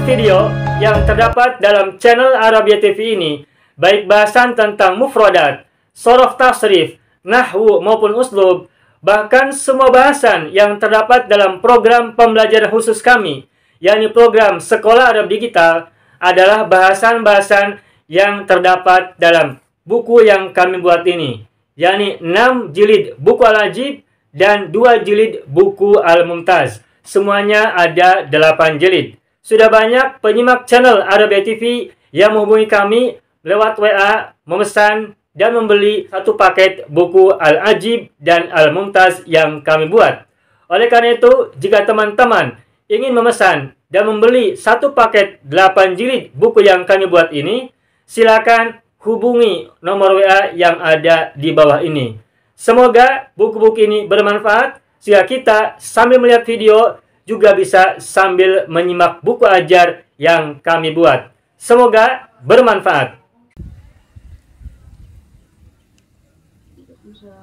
video yang terdapat dalam channel Arabia TV ini, baik bahasan tentang mufradat, sorof tasrif, nahwu maupun uslub, bahkan semua bahasan yang terdapat dalam program pembelajaran khusus kami, yakni program Sekolah Arab Digital, adalah bahasan-bahasan yang terdapat dalam buku yang kami buat ini, yakni 6 jilid buku Al-Ajib dan 2 jilid buku Al-Mumtaz. Semuanya ada 8 jilid. Sudah banyak penyimak channel Arabia TV yang menghubungi kami lewat WA, memesan dan membeli satu paket buku Al-Ajib dan Al-Mumtaz yang kami buat. Oleh karena itu, jika teman-teman ingin memesan dan membeli satu paket 8 jilid buku yang kami buat ini, silakan hubungi nomor WA yang ada di bawah ini. Semoga buku-buku ini bermanfaat sehingga kita sambil melihat video juga bisa sambil menyimak buku ajar yang kami buat. Semoga bermanfaat.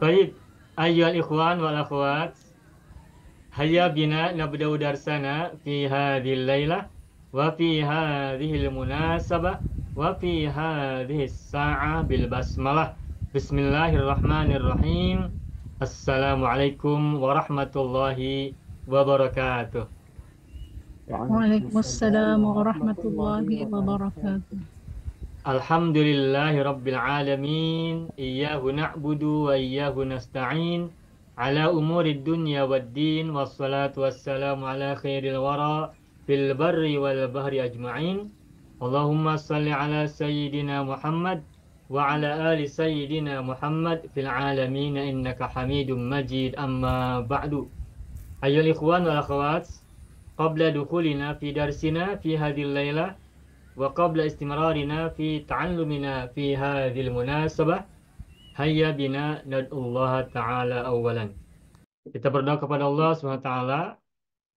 Baik, ayyuhal ikhwan wal akhwat, hayya bina nabda'u darsana fi hadhil lailah wa fi hadhil munasabah wa fi hadhis sa'ah bil basmalah. Bismillahirrahmanirrahim. Assalamualaikum warahmatullahi wabarakatuh. Waalaikumsalam warahmatullahi wabarakatuh. Alhamdulillahi rabbil alamin. Iyyahu na'budu wa iyyahu nasta'in. Ala umurid dunya waddin. Wassalatu wassalamu ala khairil wara fil barri wal bahri ajma'in. Allahumma salli ala sayyidina Muhammad wa ala ali sayyidina Muhammad fil alamin innaka hamidum majid. Amma ba'du. Ayyuhal ikhwan wal akhwat, qabla dukhulina fi darsina fi hadhil lailah wa qabla istimrarina fi ta'allumina fi hadhil munasabah, hayya bina nad'ullaha ta'ala awalan. Kita berdoa kepada Allah SWT,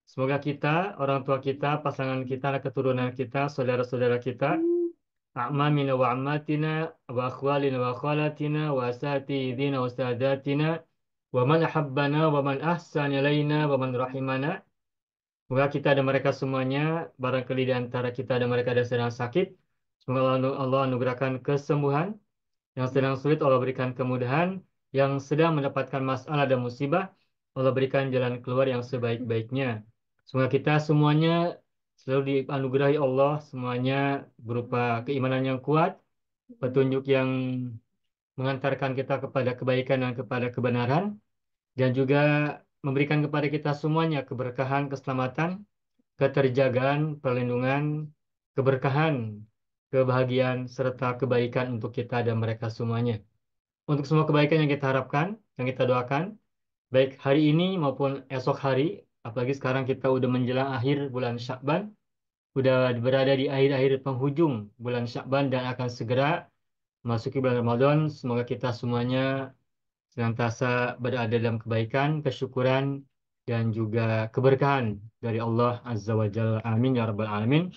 semoga kita, orang tua kita, pasangan kita, keturunan kita, saudara-saudara kita, a'mamina wa ammatina wa akhwalina wa akhwalatina wa asatidina wa sadatina wa man ahabbana wa man ahsana ilaina wa man rahimana. Semoga kita dan mereka semuanya, barangkali di antara kita dan mereka ada sedang sakit, semoga Allah anugerahkan kesembuhan. Yang sedang sulit Allah berikan kemudahan. Yang sedang mendapatkan masalah dan musibah, Allah berikan jalan keluar yang sebaik-baiknya. Semoga kita semuanya selalu dianugerahi Allah, semuanya berupa keimanan yang kuat, petunjuk yang mengantarkan kita kepada kebaikan dan kepada kebenaran, dan juga memberikan kepada kita semuanya keberkahan, keselamatan, keterjagaan, perlindungan, keberkahan, kebahagiaan, serta kebaikan untuk kita dan mereka semuanya. Untuk semua kebaikan yang kita harapkan, yang kita doakan, baik hari ini maupun esok hari, apalagi sekarang kita udah menjelang akhir bulan Sya'ban, udah berada di akhir-akhir penghujung bulan Sya'ban dan akan segera memasuki bulan Ramadan. Semoga kita semuanya senantiasa berada dalam kebaikan, kesyukuran, dan juga keberkahan dari Allah Azza wa Jalla. Amin ya rabbal alamin.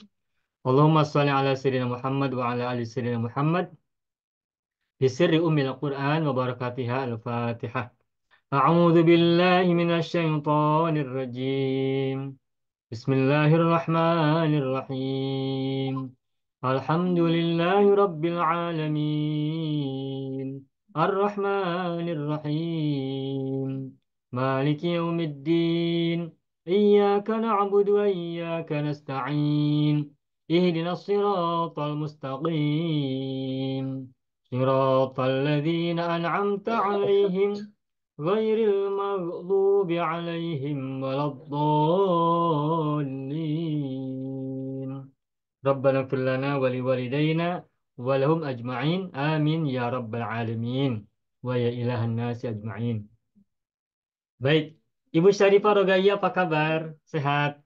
Allahumma shalli ala sayyidina Muhammad wa ala ali sayyidina Muhammad bi sirri ummil Qur'an wa barakatiha. Al-Fatihah. A'udzu billahi minasy syaithanir rajim. Bismillahirrahmanirrahim. Alhamdulillahi rabbil alamin. Ar-Rahmanir-Rahim. Maliki yaumiddin. Iyyaka na'budu wa iyyaka nasta'in. Ihdinas siratal mustaqim. Siratal ladzina an'amta 'alaihim ghairil maghdubi 'alaihim waladdallin. Rabbana ighfir lana wa liwalidayna walahum ajma'in. Amin ya rabbal alamin wa ya ilahan nasi ajma'in. Baik, Ibu Syarifah Rogaya, apa kabar? Sehat?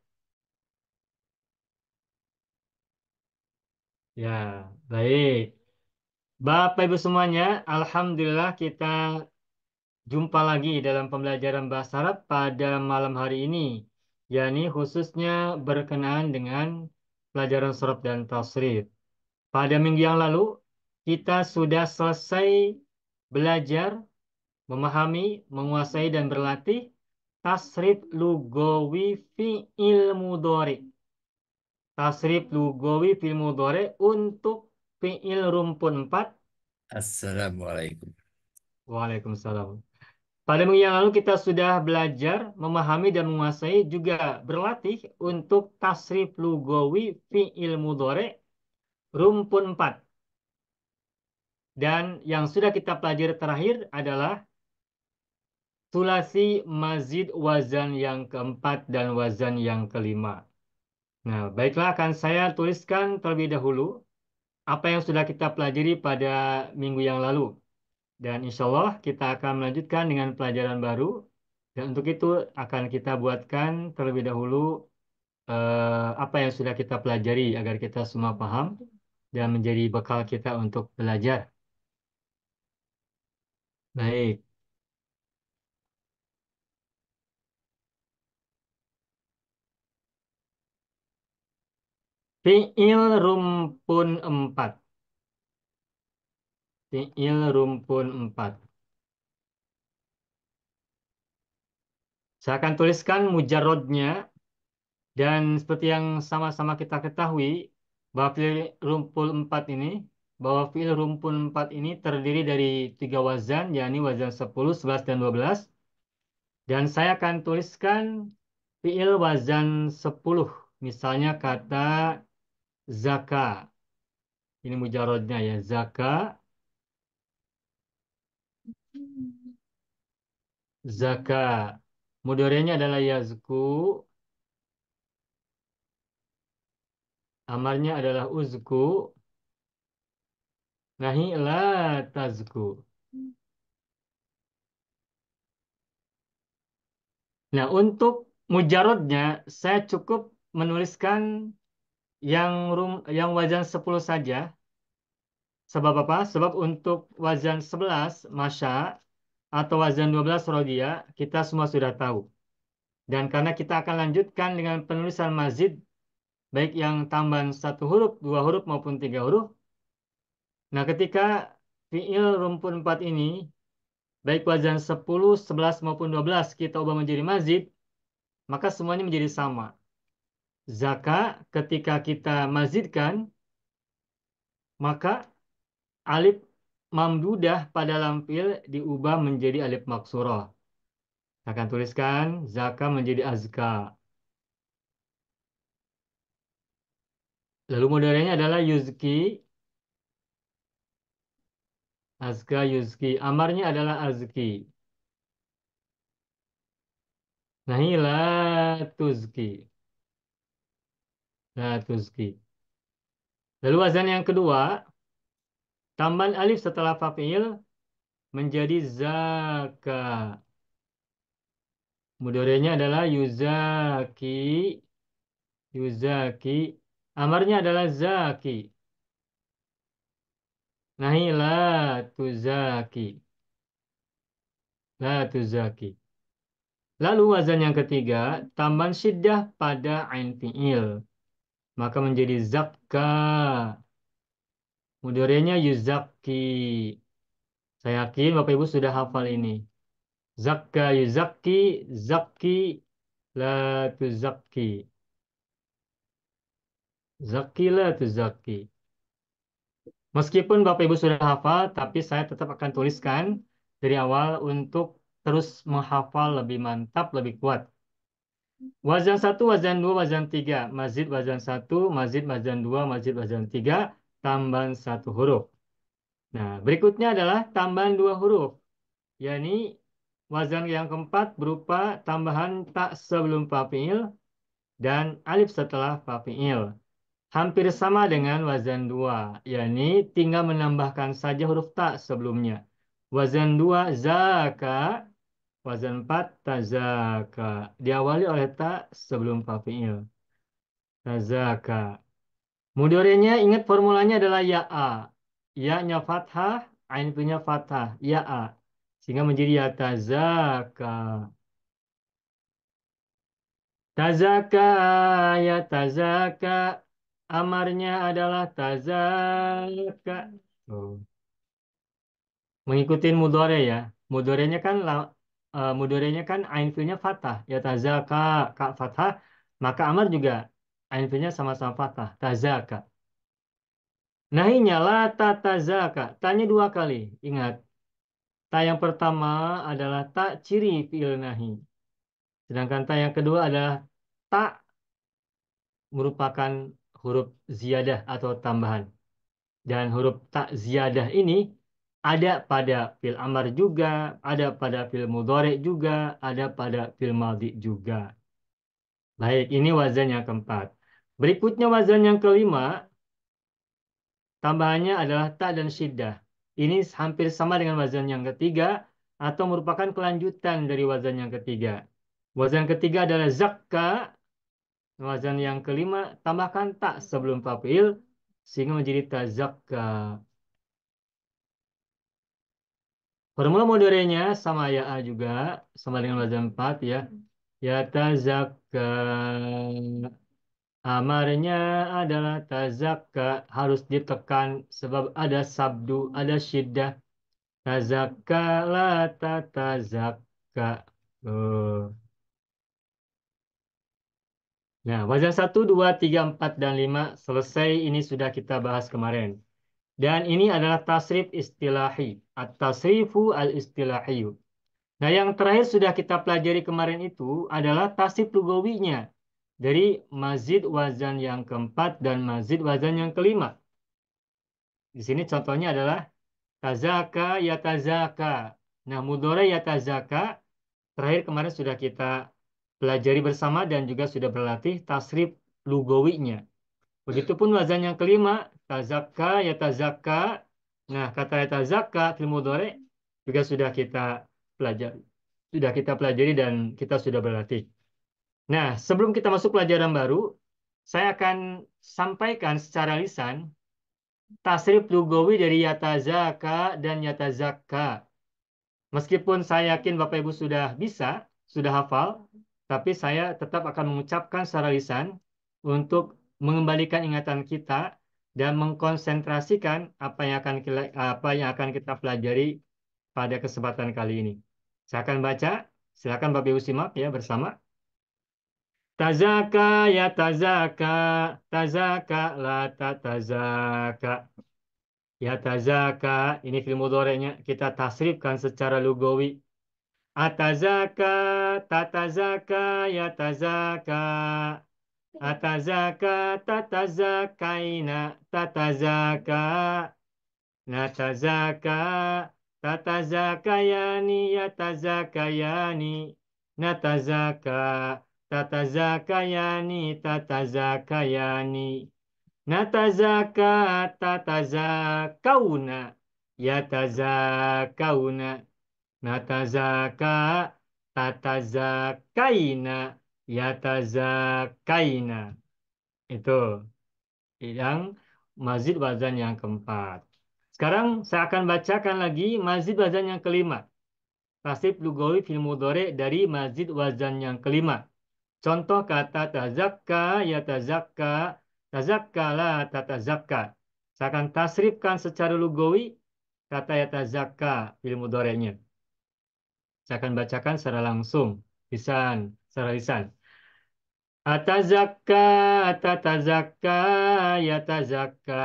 Ya, baik. Bapak Ibu semuanya, alhamdulillah kita jumpa lagi dalam pembelajaran bahasa Arab pada malam hari ini, yakni khususnya berkenaan dengan pelajaran sorof dan tasrif. Pada minggu yang lalu, kita sudah selesai belajar, memahami, menguasai, dan berlatih tasrif lugawi fi'il mudhari. tasrif lugawi fil mudhari untuk fiil rumpun 4. Assalamualaikum. Waalaikumsalam. Pada minggu yang lalu kita sudah belajar, memahami dan menguasai juga berlatih untuk tasrif lugawi fiil mudhari rumpun 4. Dan yang sudah kita pelajari terakhir adalah sulasi mazid wazan yang keempat dan wazan yang kelima. Nah, baiklah akan saya tuliskan terlebih dahulu apa yang sudah kita pelajari pada minggu yang lalu. Dan insya Allah kita akan melanjutkan dengan pelajaran baru. Dan untuk itu akan kita buatkan terlebih dahulu apa yang sudah kita pelajari agar kita semua paham dan menjadi bekal kita untuk belajar. Baik. Fi'il rumpun 4. Fi'il rumpun 4. Saya akan tuliskan mujarrodnya dan seperti yang sama-sama kita ketahui bahwa fi'il rumpun 4 ini fi'il rumpun 4 ini terdiri dari 3 wazan, yakni wazan 10, 11, dan 12. Dan saya akan tuliskan fi'il wazan 10. Misalnya kata zaka. Ini mujarrodnya ya, zaka. Zaka. Mudhari'nya adalah yazku. Amarnya adalah uzku. Nahi la tazku. Nah, untuk mujarrodnya saya cukup menuliskan yang wazan 10 saja. Sebab apa? Sebab untuk wazan 11 masya atau wazan 12 rodia kita semua sudah tahu. Dan karena kita akan lanjutkan dengan penulisan mazid baik yang tambahan 1 huruf, 2 huruf maupun 3 huruf. Nah, ketika fiil rumpun 4 ini baik wazan 10, 11 maupun 12 kita ubah menjadi mazid, maka semuanya menjadi sama. Zaka ketika kita mazidkan, maka alif mamdudah pada lampil diubah menjadi alif maksurah. Saya akan tuliskan zaka menjadi azka. Lalu modelnya adalah yuzki. Azka yuzki. Amarnya adalah azki. Nahi la tuzki. La tuzki. Lalu wazan yang kedua, tambahan alif setelah fa'il menjadi zaka. Mudorenya adalah yuzaki. Yuzaki. Amarnya adalah zaki. Nahi la tuzaki. La tuzaki. Lalu wazan yang ketiga, tambahan syiddah pada ain fi'il. Maka menjadi zakka. Mudorenya yuzaki. Saya yakin Bapak Ibu sudah hafal ini. Zakka yuzaki, zakki, la tuzaki. Zakki la tuzaki. Meskipun Bapak Ibu sudah hafal, tapi saya tetap akan tuliskan dari awal untuk terus menghafal lebih mantap, lebih kuat. Wazan 1, wazan 2, wazan 3. Mazid wazan 1, mazid wazan 2, mazid wazan 3. Tambahan 1 huruf. Nah, berikutnya adalah tambahan 2 huruf. Yakni wazan yang keempat berupa tambahan tak sebelum fa'il dan alif setelah fa'il. Hampir sama dengan wazan 2, yakni tinggal menambahkan saja huruf tak sebelumnya. Wazan 2 zaka, wazan 4 tazaka. Diawali oleh tak sebelum fa'il. Tazaka. Mudorenya ingat formulanya adalah ya'a. Ya-nya fathah, ain punya fathah, ya'a. Sehingga menjadi ya tazaka. Tazaka, ya tazaka. Amarnya adalah tazaka. Oh. Mengikuti mudore ya. Mudorenya kan mudorenya kan ain filnya fathah. Ya tazaka ka fathah. Maka amar juga Ain fiilnya sama-sama fathah. Tazaka. Nahinya la tatazaka. Tanya dua kali. Ingat. Ta yang pertama adalah ta ciri fiil nahi. Sedangkan ta yang kedua adalah ta merupakan huruf ziyadah atau tambahan. Dan huruf ta ziyadah ini ada pada fil amar juga, ada pada fil mudhari juga, ada pada fil madhi juga. Baik, ini wazan yang keempat. Berikutnya wazan yang kelima, tambahannya adalah ta dan syiddah. Ini hampir sama dengan wazan yang ketiga atau merupakan kelanjutan dari wazan yang ketiga. Wazan ketiga adalah zakka. Wazan yang kelima, tambahkan ta sebelum fa'il sehingga menjadi tazakka. Formula modernnya sama ya A juga, sama dengan wazan 4 ya. Ya tazakka. Amarnya adalah tazakka, harus ditekan sebab ada sabdu, ada syiddah. Tazakka la tatazakka. Oh. Nah, wazan 1, 2, 3, 4, dan 5 selesai. Ini sudah kita bahas kemarin. Dan ini adalah tasrif istilahi. At-tasrifu al-istilahiyu. Nah, yang terakhir sudah kita pelajari kemarin itu adalah tasrif lugawinya. Dari mazid wazan yang keempat dan mazid wazan yang kelima. Di sini contohnya adalah tazaka ya tazaka. Nah, mudhari ya tazaka. Terakhir kemarin sudah kita pelajari bersama dan juga sudah berlatih tasrif lugawinya. Begitupun wazan yang kelima, tazakka, yatazakka. Nah, kata yatazakka fil mudhari juga sudah kita pelajari. Sudah kita pelajari dan kita sudah berlatih. Nah, sebelum kita masuk pelajaran baru, saya akan sampaikan secara lisan tasrif lugawi dari yatazakka dan yatazakka. Meskipun saya yakin Bapak Ibu sudah bisa, sudah hafal, tapi saya tetap akan mengucapkan secara lisan untuk mengembalikan ingatan kita dan mengkonsentrasikan apa yang akan kita pelajari pada kesempatan kali ini. Saya akan baca, silakan Bapak Ibu simak ya bersama. Tazaka ya tazaka, tazaka la tatazaka. Ya tazaka, ini fi'il mudhari'nya kita tasrifkan secara lugawi. Atazaka, tatazaka, yatazaka. Atazaka, tatazakaina, tatazaka. Natazaka, tatazakayani, yatazakayani. Natazaka, tatazakayani, tatazakayani. Natazaka, tatazakauna, yatazakauna. Natazaka, tatazakaina, yatazakaina. Itu yang mazid wazan yang keempat. Sekarang saya akan bacakan lagi mazid wazan yang kelima. Tasrif lugawi fil mudhari dari mazid wazan yang kelima. Contoh kata tazakka, yatazakka, tazakka la tatazakka. Saya akan tasrifkan secara lugawi kata yatazakka fil mudhari'nya. Saya akan bacakan secara langsung, secara lisan. Atazakka, tatazakka, yatazakka.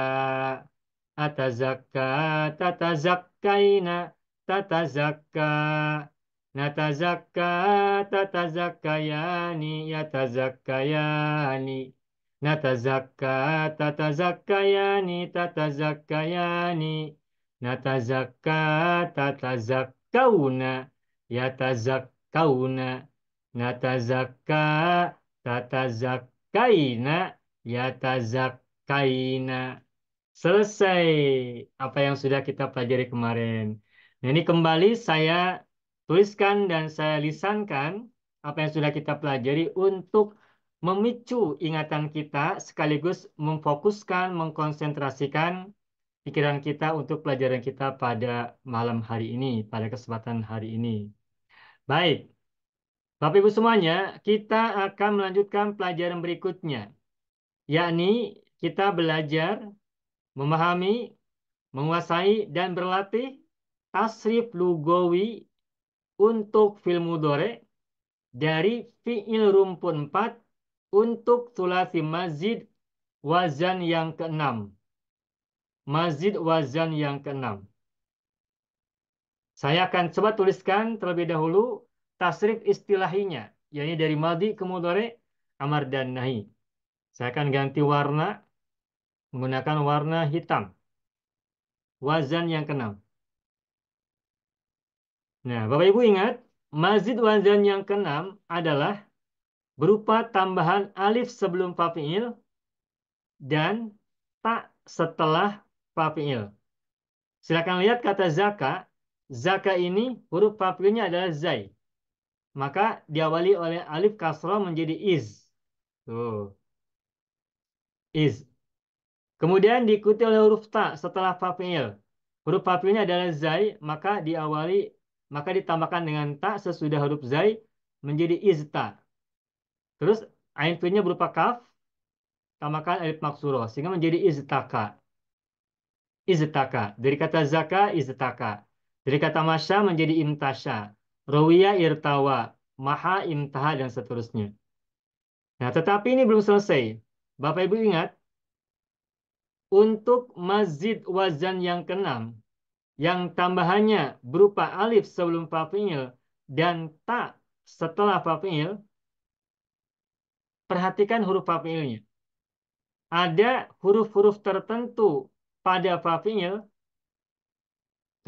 Atazakka, tatazakkaina, tatazakka. Natazakka, tatazakkayani, yatazakkayani. Natazakka, tatazakkayani, tatazakkayani. Natazakka, tatazakkauna, yatazakkauna. Natazakka, tatazakkaina, yatazakkaina. Selesai apa yang sudah kita pelajari kemarin. Nah, ini kembali saya tuliskan dan saya lisankan apa yang sudah kita pelajari untuk memicu ingatan kita sekaligus memfokuskan, mengkonsentrasikan pikiran kita untuk pelajaran kita pada malam hari ini, pada kesempatan hari ini. Baik, Bapak Ibu semuanya, kita akan melanjutkan pelajaran berikutnya, yakni kita belajar memahami, menguasai, dan berlatih tasrif lugawi untuk fi'il mudhari dari fi'il rumpun 4 Untuk thulathi mazid wazan yang keenam. Mazid wazan yang keenam. Saya akan coba tuliskan terlebih dahulu tasrif istilahinya, yakni dari madhi ke mudhari, amar dan nahi. Saya akan ganti warna menggunakan warna hitam. Wazan yang keenam. Nah, Bapak Ibu ingat, mazid wazan yang keenam adalah berupa tambahan alif sebelum fa fi'il dan tak setelah fa fi'il. Silakan lihat kata zaka. Zaka ini huruf fa fi'ilnya adalah zai. Maka diawali oleh alif kasrah menjadi iz. Tuh, iz. Kemudian diikuti oleh huruf ta setelah fa fi'il. Huruf fa fi'ilnya adalah zai, maka ditambahkan dengan ta sesudah huruf zai menjadi izta. Terus ain fi'ilnya berupa kaf, tambahkan alif maksuroh sehingga menjadi iztaka. Iztaka. Dari kata zaka, iztaka. Dari kata masya menjadi imtasya. Rawiya irtawa. Maha imtaha dan seterusnya. Nah, tetapi ini belum selesai. Bapak Ibu ingat, untuk mazid wazan yang keenam, yang tambahannya berupa alif sebelum fa fi'il dan ta setelah fa fi'il, perhatikan huruf fa fi'ilnya. Ada huruf-huruf tertentu pada fa fi'il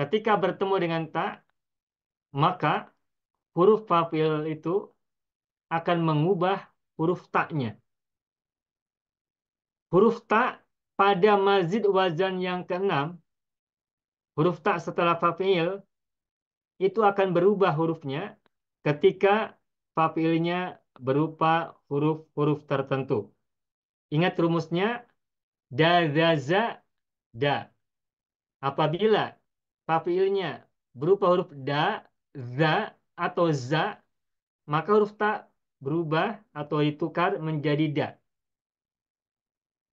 ketika bertemu dengan ta, maka huruf fa fi'il itu akan mengubah huruf ta-nya. Huruf ta pada mazid wazan yang keenam, huruf ta setelah fa fi'il itu akan berubah hurufnya ketika fa fi'ilnya berupa huruf-huruf tertentu. Ingat rumusnya, da, za, za, da. Apabila fa fi'ilnya berupa huruf da, za, atau za, maka huruf ta berubah atau ditukar menjadi da.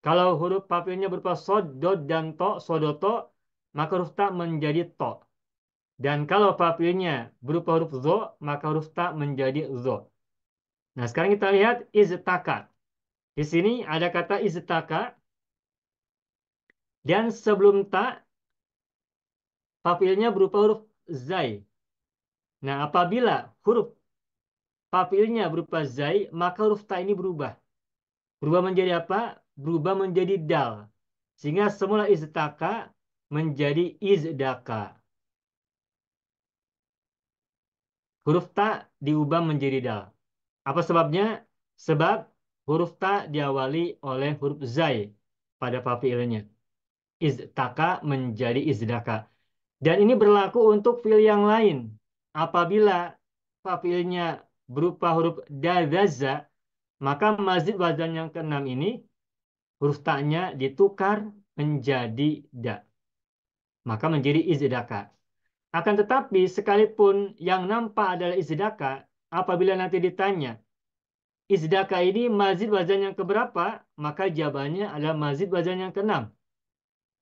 Kalau huruf fa fi'ilnya berupa sod, dod, dan to, sodoto, maka huruf ta menjadi to. Dan kalau fa fi'ilnya berupa huruf zo, maka huruf ta menjadi zo. Nah, sekarang kita lihat iztaka. Di sini ada kata iztaka, dan sebelum ta, fa fi'ilnya berupa huruf zai. Nah, apabila huruf fa fi'ilnya berupa zai, maka huruf ta ini berubah. Berubah menjadi apa? Berubah menjadi dal. Sehingga semula iztaka menjadi izdaka. Huruf ta diubah menjadi dal. Apa sebabnya? Sebab huruf ta diawali oleh huruf zai pada fa fi'ilnya. Iztaka menjadi izdaka. Dan ini berlaku untuk fi'il yang lain. Apabila fa fi'ilnya berupa huruf dadaza, maka mazid wazan yang keenam ini huruf ta-nya ditukar menjadi da. Maka menjadi izdaka. Akan tetapi sekalipun yang nampak adalah izdaka, apabila nanti ditanya, izdaka ini mazid wazan yang keberapa? Maka jawabannya adalah mazid wazan yang keenam.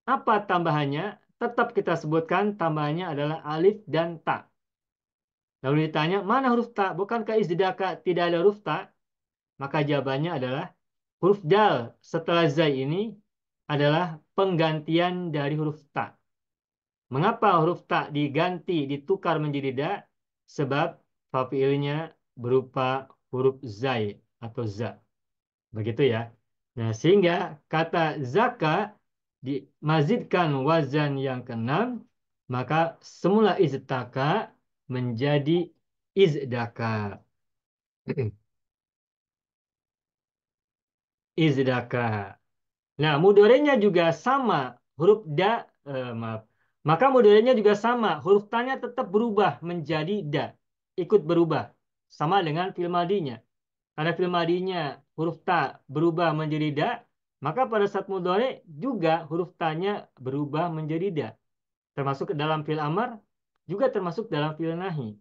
Apa tambahannya? Tetap kita sebutkan tambahannya adalah alif dan ta. Lalu ditanya, mana huruf ta? Bukankah izdaka tidak ada huruf ta? Maka jawabannya adalah huruf dal setelah zai ini adalah penggantian dari huruf ta. Mengapa huruf ta diganti, ditukar menjadi da? Sebab fa fi'ilnya berupa huruf zai atau za. Begitu ya. Nah, sehingga kata zaka dimazidkan wazan yang keenam, maka semula iztaka menjadi izdaka. Izdaka. Nah, mudorenya juga sama. Huruf da, maaf. Maka mudorenya juga sama. Huruf tanya tetap berubah menjadi da. Ikut berubah. Sama dengan fi'il madinya. Karena fi'il madinya huruf ta berubah menjadi da, maka pada saat mudhari juga huruf ta-nya berubah menjadi da. Termasuk dalam fi'il amar, juga termasuk dalam fi'il nahi.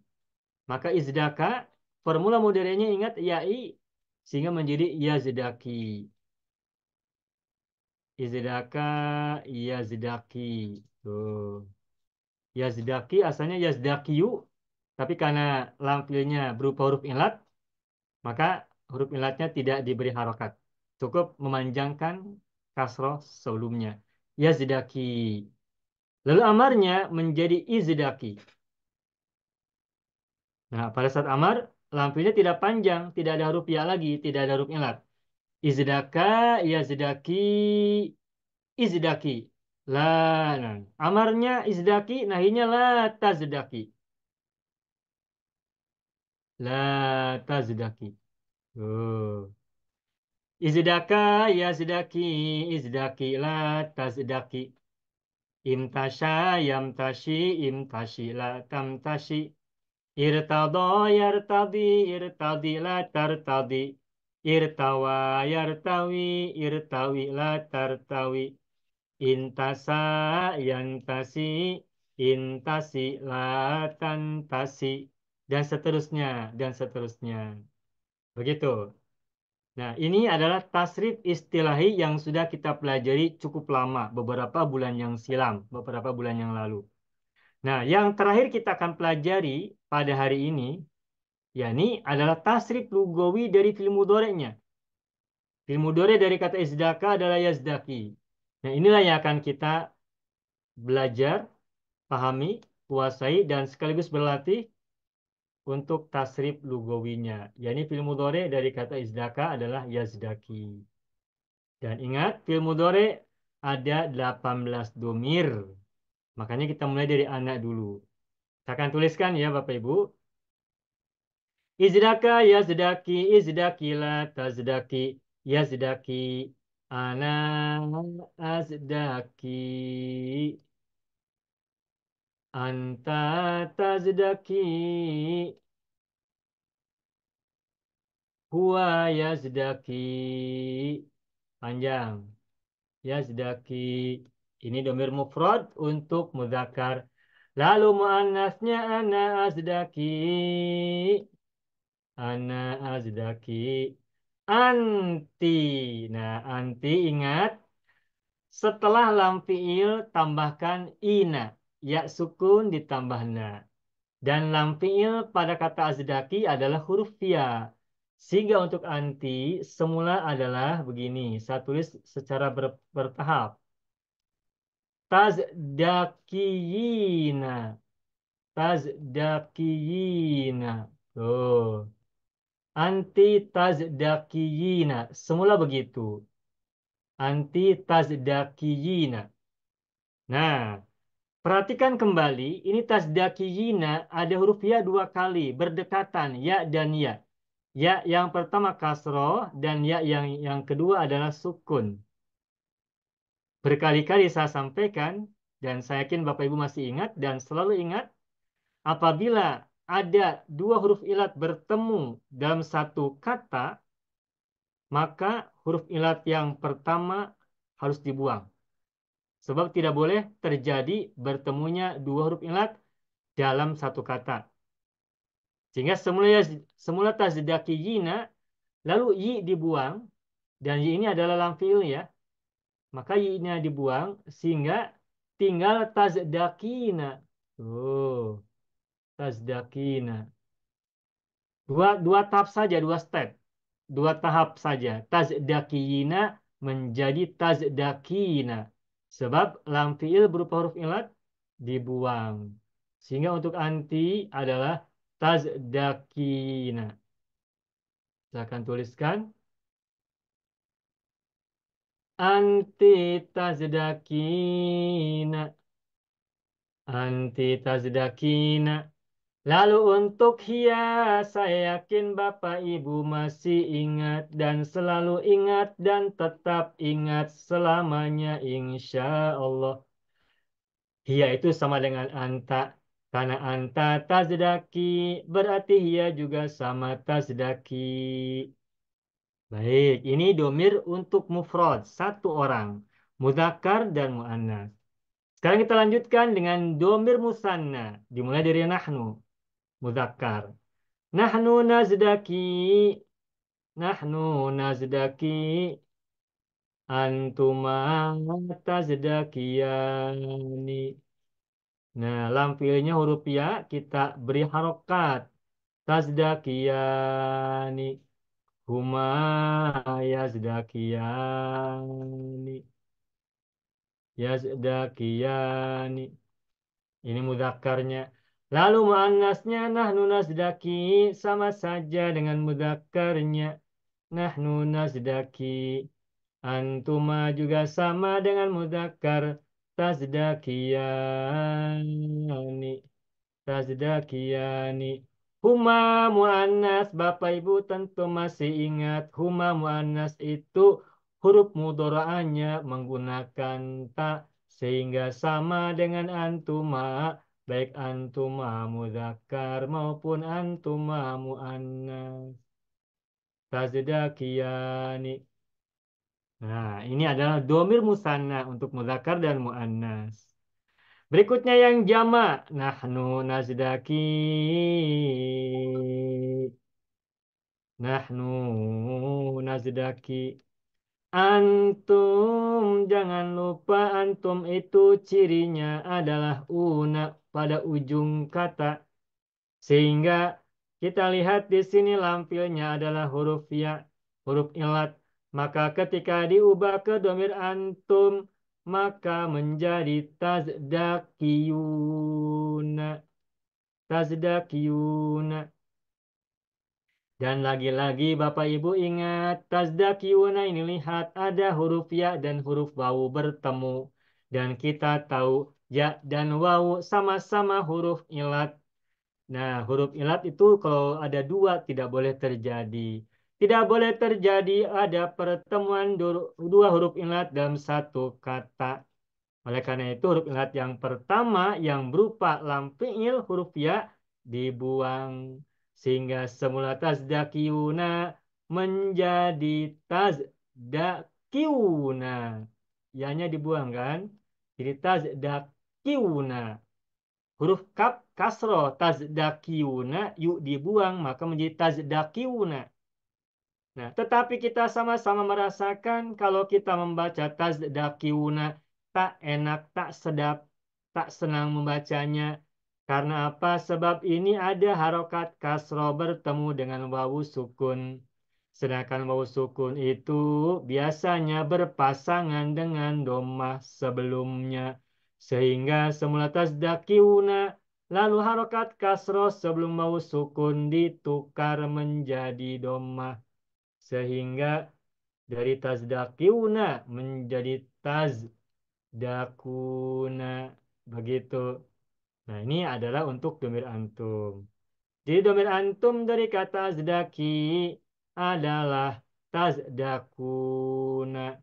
Maka izdaka, formula mudhari'nya ingat ya'i, sehingga menjadi yazdaki. Izdaka, yazdaki. Tuh. Yazdaki asalnya yazdakiyu, tapi karena lam fi'ilnya berupa huruf ilat, maka huruf ilatnya tidak diberi harokat. Cukup memanjangkan kasroh sebelumnya. Yazdaki. Lalu amarnya menjadi izdaki. Nah, pada saat amar, lampunya tidak panjang, tidak ada huruf ya lagi, tidak ada huruf ilat. Izdaka, yazdaki, izdaki. La, nah, amarnya izdaki, nahinya la tazdaki. La tazdaki. Oh. Izdaka, yazdaki, izdaki, la tazdaki. Imtasha, yamtashi, imtashi, la tamtashi. Irtada, yartadi, irtadi, la tartadi. Irtawa, yartawi, irtawi, la tartawi. Intasa, yantasi, intasi, la tantasi. Dan seterusnya, dan seterusnya. Begitu. Nah, ini adalah tasrif istilahi yang sudah kita pelajari cukup lama, beberapa bulan yang silam, beberapa bulan yang lalu. Nah, yang terakhir kita akan pelajari pada hari ini, yakni adalah tasrif lugawi dari fi'il mudhari'nya. Fi'il mudhari' dari kata izdaka adalah yazdaki. Nah, inilah yang akan kita belajar, pahami, kuasai, dan sekaligus berlatih untuk tasrif lugawinya. Yakni fi'il mudhari' dari kata izdaka adalah yazdaki. Dan ingat, fi'il mudhari ada 18 domir. Makanya kita mulai dari anak dulu. Saya akan tuliskan ya Bapak Ibu. Izdaka, yazdaki, izdakila, tazdaki, yazdaki, ana, azdaki, anta, tazdaki, huwa, yazdaki. Panjang. Yazdaki. Ini domir mufrad untuk muzakkar. Lalu muannasnya ana azdaki. Ana azdaki. Anti. Nah, anti ingat setelah lam fiil tambahkan ina. Ya sukun ditambah na. Dan lam fiil pada kata azdaki adalah huruf ya. Sehingga untuk anti semula adalah begini. Saya tulis secara bertahap. Tazdakiyina. Tazdakiyina. Tuh. Anti tazdakiyina. Semula begitu. Anti tazdakiyina. Nah, perhatikan kembali. Ini tazdakiyina ada huruf ya dua kali. Berdekatan. Ya dan ya. Ya yang pertama kasroh. Dan ya yang kedua adalah sukun. Berkali-kali saya sampaikan. Dan saya yakin Bapak Ibu masih ingat. Dan selalu ingat. Apabila ada dua huruf ilat bertemu dalam satu kata, maka huruf ilat yang pertama harus dibuang. Sebab tidak boleh terjadi bertemunya dua huruf ilat dalam satu kata. Sehingga semula tazdakiyina, lalu yi dibuang, dan yi ini adalah lam fi'il ya. Maka yi-nya dibuang, sehingga tinggal tazdakina. Oh, tazdakina. Dua tahap saja, dua step. Dua tahap saja. Tazdakiyina menjadi tazdakina. Sebab lam fiil berupa huruf ilat dibuang. Sehingga untuk anti adalah tazdakina. Saya akan tuliskan. Anti tazdakina. Anti tazdakina. Lalu untuk hias, saya yakin Bapak Ibu masih ingat dan selalu ingat dan tetap ingat selamanya insya Allah. Hia itu sama dengan anta. Karena anta tazdaki, berarti hia juga sama tazdaki. Baik, ini domir untuk mufrad, satu orang. Mudzakkar dan mu'annas. Sekarang kita lanjutkan dengan domir musanna. Dimulai dari nahnu, mudzakkar. Nahnu nazdaki. Nahnu nazdaki. Antuma tazdakiyani. Nah, lam fiilnya huruf ya kita beri harokat. Tazdakiyani. huma yazdakiyani. Yazdakiyani. Ini mudzakarnya. Lalu muannasnya nahnu nazdaki sama saja dengan mudzakarnya. Nahnu nazdaki. Antuma juga sama dengan mudzakkar. Tazdakiyani. Tazdakiyani. Huma muannas, Bapak Ibu tentu masih ingat huma muannas itu huruf mudharaannya menggunakan ta sehingga sama dengan antuma, baik antuma mudzakkar maupun antuma muannas. Tazdakiyani. Nah, ini adalah domir musanna untuk mudzakkar dan muannas. Berikutnya yang jamak. Nahnu nazdaki. Nahnu nazdaki. Antum, jangan lupa antum itu cirinya adalah una pada ujung kata. Sehingga kita lihat di sini lampilnya adalah huruf ya, huruf ilat. Maka ketika diubah ke domir antum, maka menjadi tazdakiyuna. Tazdakiyuna. Dan lagi-lagi Bapak Ibu ingat, tazdakiyuna ini lihat ada huruf ya dan huruf wawu bertemu. Dan kita tahu ya dan wawu sama-sama huruf ilat. Nah, huruf ilat itu kalau ada dua tidak boleh terjadi. Tidak boleh terjadi ada pertemuan dua huruf ilat dalam satu kata. Oleh karena itu huruf ilat yang pertama yang berupa lam fi'il huruf ya dibuang. Sehingga semula tazdakiyuna menjadi tazdakiyuna. Ya-nya dibuang kan? Jadi tazdakiyuna. Huruf kaf kasroh tazdakiyuna yuk dibuang maka menjadi tazdakiyuna. Nah, tetapi kita sama-sama merasakan kalau kita membaca tazdakiyuna tak enak, tak sedap, tak senang membacanya. Karena apa? Sebab ini ada harokat kasroh bertemu dengan wawu sukun. Sedangkan wawu sukun itu biasanya berpasangan dengan domah sebelumnya. Sehingga semula tasdakiuna, lalu harokat kasroh sebelum wawu sukun ditukar menjadi domah. Sehingga dari tasdakiuna menjadi tazdakuna. Begitu. Nah, ini adalah untuk domir antum. Jadi domir antum dari kata zdaki adalah tazdakuna.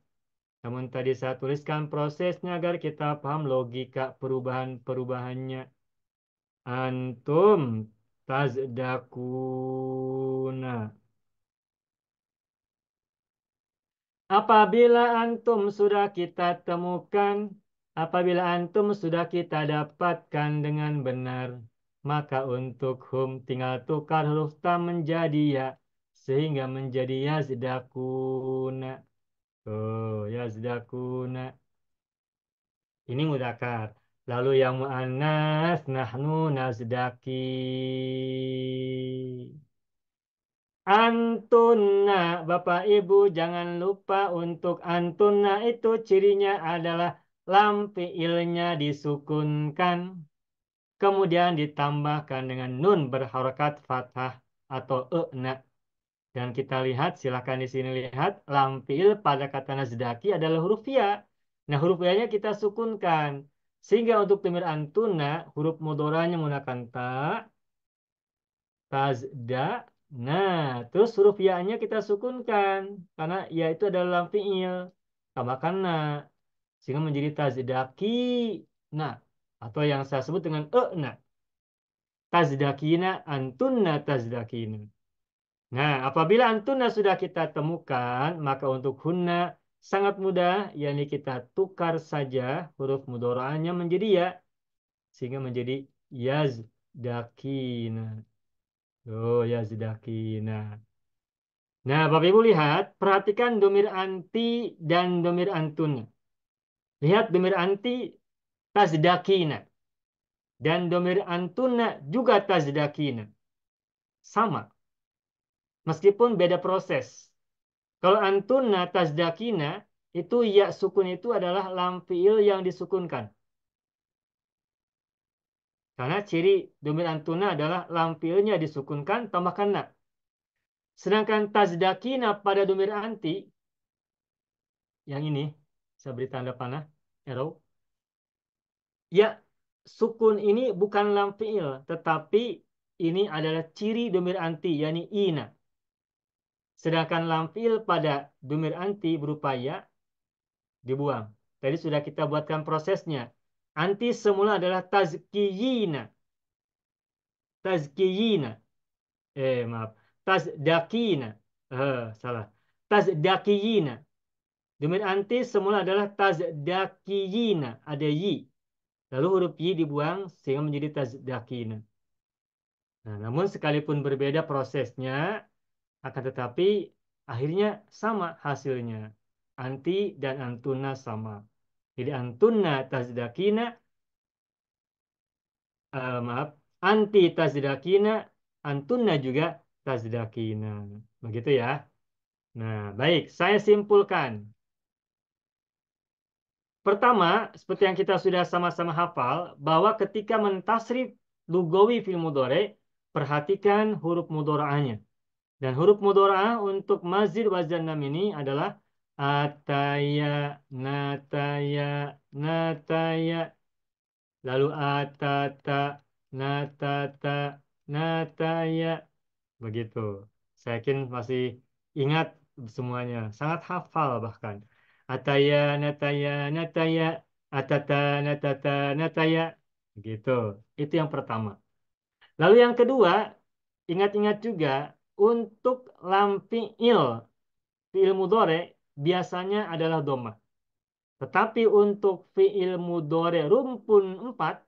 Namun tadi saya tuliskan prosesnya agar kita paham logika perubahan-perubahannya. Antum tazdakuna. Apabila antum sudah kita temukan, apabila antum sudah kita dapatkan dengan benar, maka untuk hum tinggal tukar huruf ta menjadi ya, sehingga menjadi yazdakuna. Oh, yazdakuna. Ini mudzakkar. Lalu yang muannas nahnu nazdaki. Antuna, Bapak Ibu jangan lupa untuk antuna itu cirinya adalah lam fiilnya disukunkan. Kemudian ditambahkan dengan nun berharokat fathah atau na. Dan kita lihat, silakan di sini lihat, lam fiil pada kata nazdaki adalah huruf ya. Nah, huruf ya-nya kita sukunkan. Sehingga untuk domir antuna, huruf mudoranya menggunakan ta, tazda. Nah, terus huruf ya-nya kita sukunkan. Karena ya itu adalah lam fiil. Tambahkan na. Sehingga menjadi tazdaki. Nah, atau yang saya sebut dengan na. Tazdakina, antunna tazdakina. Nah, apabila antuna sudah kita temukan, maka untuk hunna sangat mudah, yakni kita tukar saja huruf mudharaannya menjadi ya, sehingga menjadi yazdakina. Oh, yazdakina. Nah, Bapak Ibu lihat, perhatikan domir anti dan domir antuna. Lihat domir anti tazdakina dan domir antuna juga tazdakina. Sama. Meskipun beda proses. Kalau antuna tazdakina itu ya sukun itu adalah lam fiil yang disukunkan. Karena ciri domir antuna adalah lam fiilnya disukunkan tambahkan na. Sedangkan tazdakina pada domir anti yang ini saya beri tanda panah arrow. Ya sukun ini bukan lam fiil tetapi ini adalah ciri domir anti yakni ina. Sedangkan lam fiil pada domir anti berupa ya dibuang. Tadi sudah kita buatkan prosesnya. Anti semula adalah tazkiyina. Tazkiyina. Maaf. Tazdakina. Salah. Tazdakiyina. Domir anti semula adalah tazdakiyina. Ada yi. Lalu huruf yi dibuang sehingga menjadi tazdakina. Nah, namun sekalipun berbeda prosesnya, akan tetapi akhirnya sama hasilnya. Anti dan antuna sama. Jadi antuna tazdakina, maaf, anti tazdakina, antuna juga tazdakina. Begitu ya. Nah, baik, saya simpulkan. Pertama, seperti yang kita sudah sama-sama hafal, bahwa ketika mentasrif lugawi fil mudhari, perhatikan huruf mudharaahnya. Dan huruf mudharaah untuk mazid wazan nam ini adalah ataya, nataya, nataya, lalu atata, natata, nataya. Begitu. Saya yakin masih ingat semuanya. Sangat hafal bahkan. Ataya, nataya, nataya, atata, natata, nataya. Begitu. Itu yang pertama. Lalu yang kedua, ingat-ingat juga untuk lam fi'il, fi'il mudhari biasanya adalah dhamma. Tetapi untuk fi'il mudhari rumpun 4,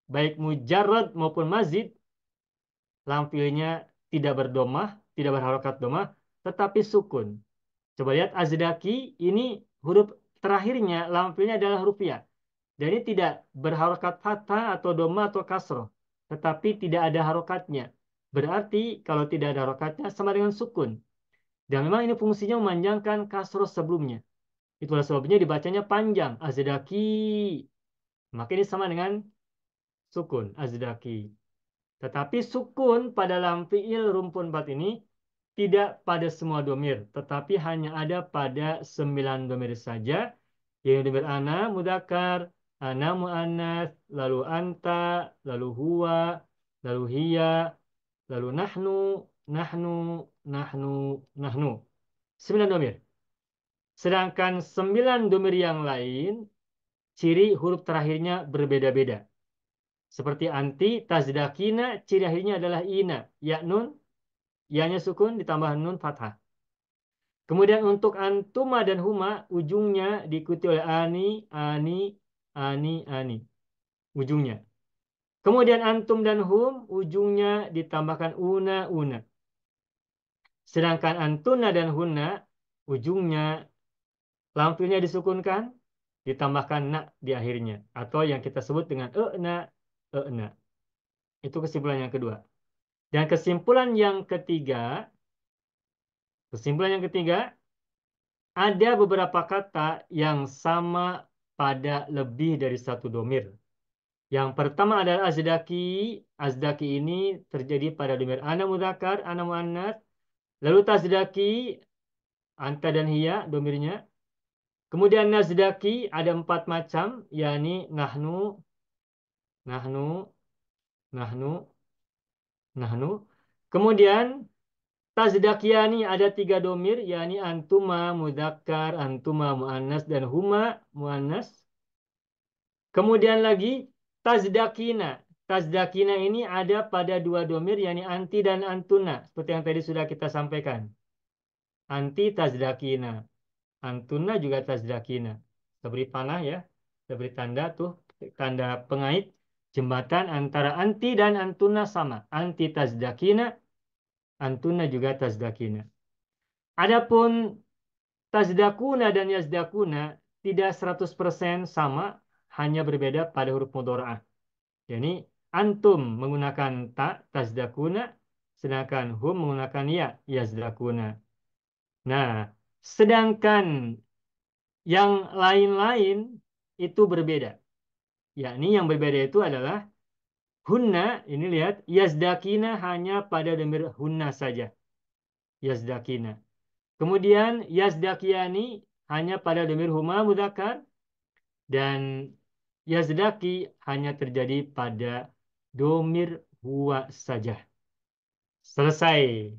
baik mujarrad maupun mazid, lam fi'ilnya tidak berdomah, tidak berharokat domah, tetapi sukun. Coba lihat azdaki ini huruf terakhirnya lam fi'ilnya adalah huruf ya. Dan ini tidak berharokat fathah atau domah atau kasroh, tetapi tidak ada harokatnya. Berarti kalau tidak ada harokatnya sama dengan sukun. Dan memang ini fungsinya memanjangkan kasroh sebelumnya. Itulah sebabnya dibacanya panjang azdaki. Maka ini sama dengan sukun azdaki. Tetapi sukun pada lam fi'il rumpun 4 ini tidak pada semua domir, tetapi hanya ada pada 9 domir saja, yaitu domir ana mudzakkar, ana muannas, lalu anta, lalu huwa, lalu hiya, lalu nahnu, nahnu, nahnu, nahnu. 9 domir. Sedangkan 9 domir yang lain, ciri huruf terakhirnya berbeda-beda. Seperti anti, tazdakina, ciri akhirnya adalah ina, ya nun, ya-nya sukun ditambah nun fathah. Kemudian untuk antuma dan huma, ujungnya diikuti oleh ani, ani, ani, ani. Ujungnya. Kemudian antum dan hum, ujungnya ditambahkan una, una. Sedangkan antuna dan hunna, ujungnya lampunya disukunkan, ditambahkan na di akhirnya. Atau yang kita sebut dengan na, na. Itu kesimpulan yang kedua. Dan kesimpulan yang ketiga, ada beberapa kata yang sama pada lebih dari satu domir. Yang pertama adalah azdaki. Azdaki ini terjadi pada domir ana mudzakkar, ana muannas. Lalu tazdaki, anta dan hiya domirnya. Kemudian nazdaki ada 4 macam, yakni nahnu, nahnu, nahnu, nahnu. Kemudian tazdakiyani ada 3 domir, yakni antuma mudzakkar, antuma muannas, dan huma muannas. Kemudian lagi tazdakina. Tazdakina ini ada pada 2 domir, yakni anti dan antuna. Seperti yang tadi sudah kita sampaikan. Anti tazdakina. Antuna juga tazdakina. Kita beri panah ya. Kita beri tanda tuh. Tanda pengait. Jembatan antara anti dan antuna sama. Anti tazdakina. Antuna juga tazdakina. Adapun tazdakuna dan yazdakuna tidak 100% sama. Hanya berbeda pada huruf mudharaah. Jadi antum menggunakan ta tazdakuna, sedangkan hum menggunakan ya, yazdakuna. Nah, sedangkan yang lain-lain itu berbeda. Yakni yang berbeda itu adalah hunna, ini lihat, yazdakina hanya pada domir hunna saja. Yazdakina. Kemudian yazdakiani hanya pada domir huma mudzakkar dan yazdaki hanya terjadi pada domir huwa saja. Selesai.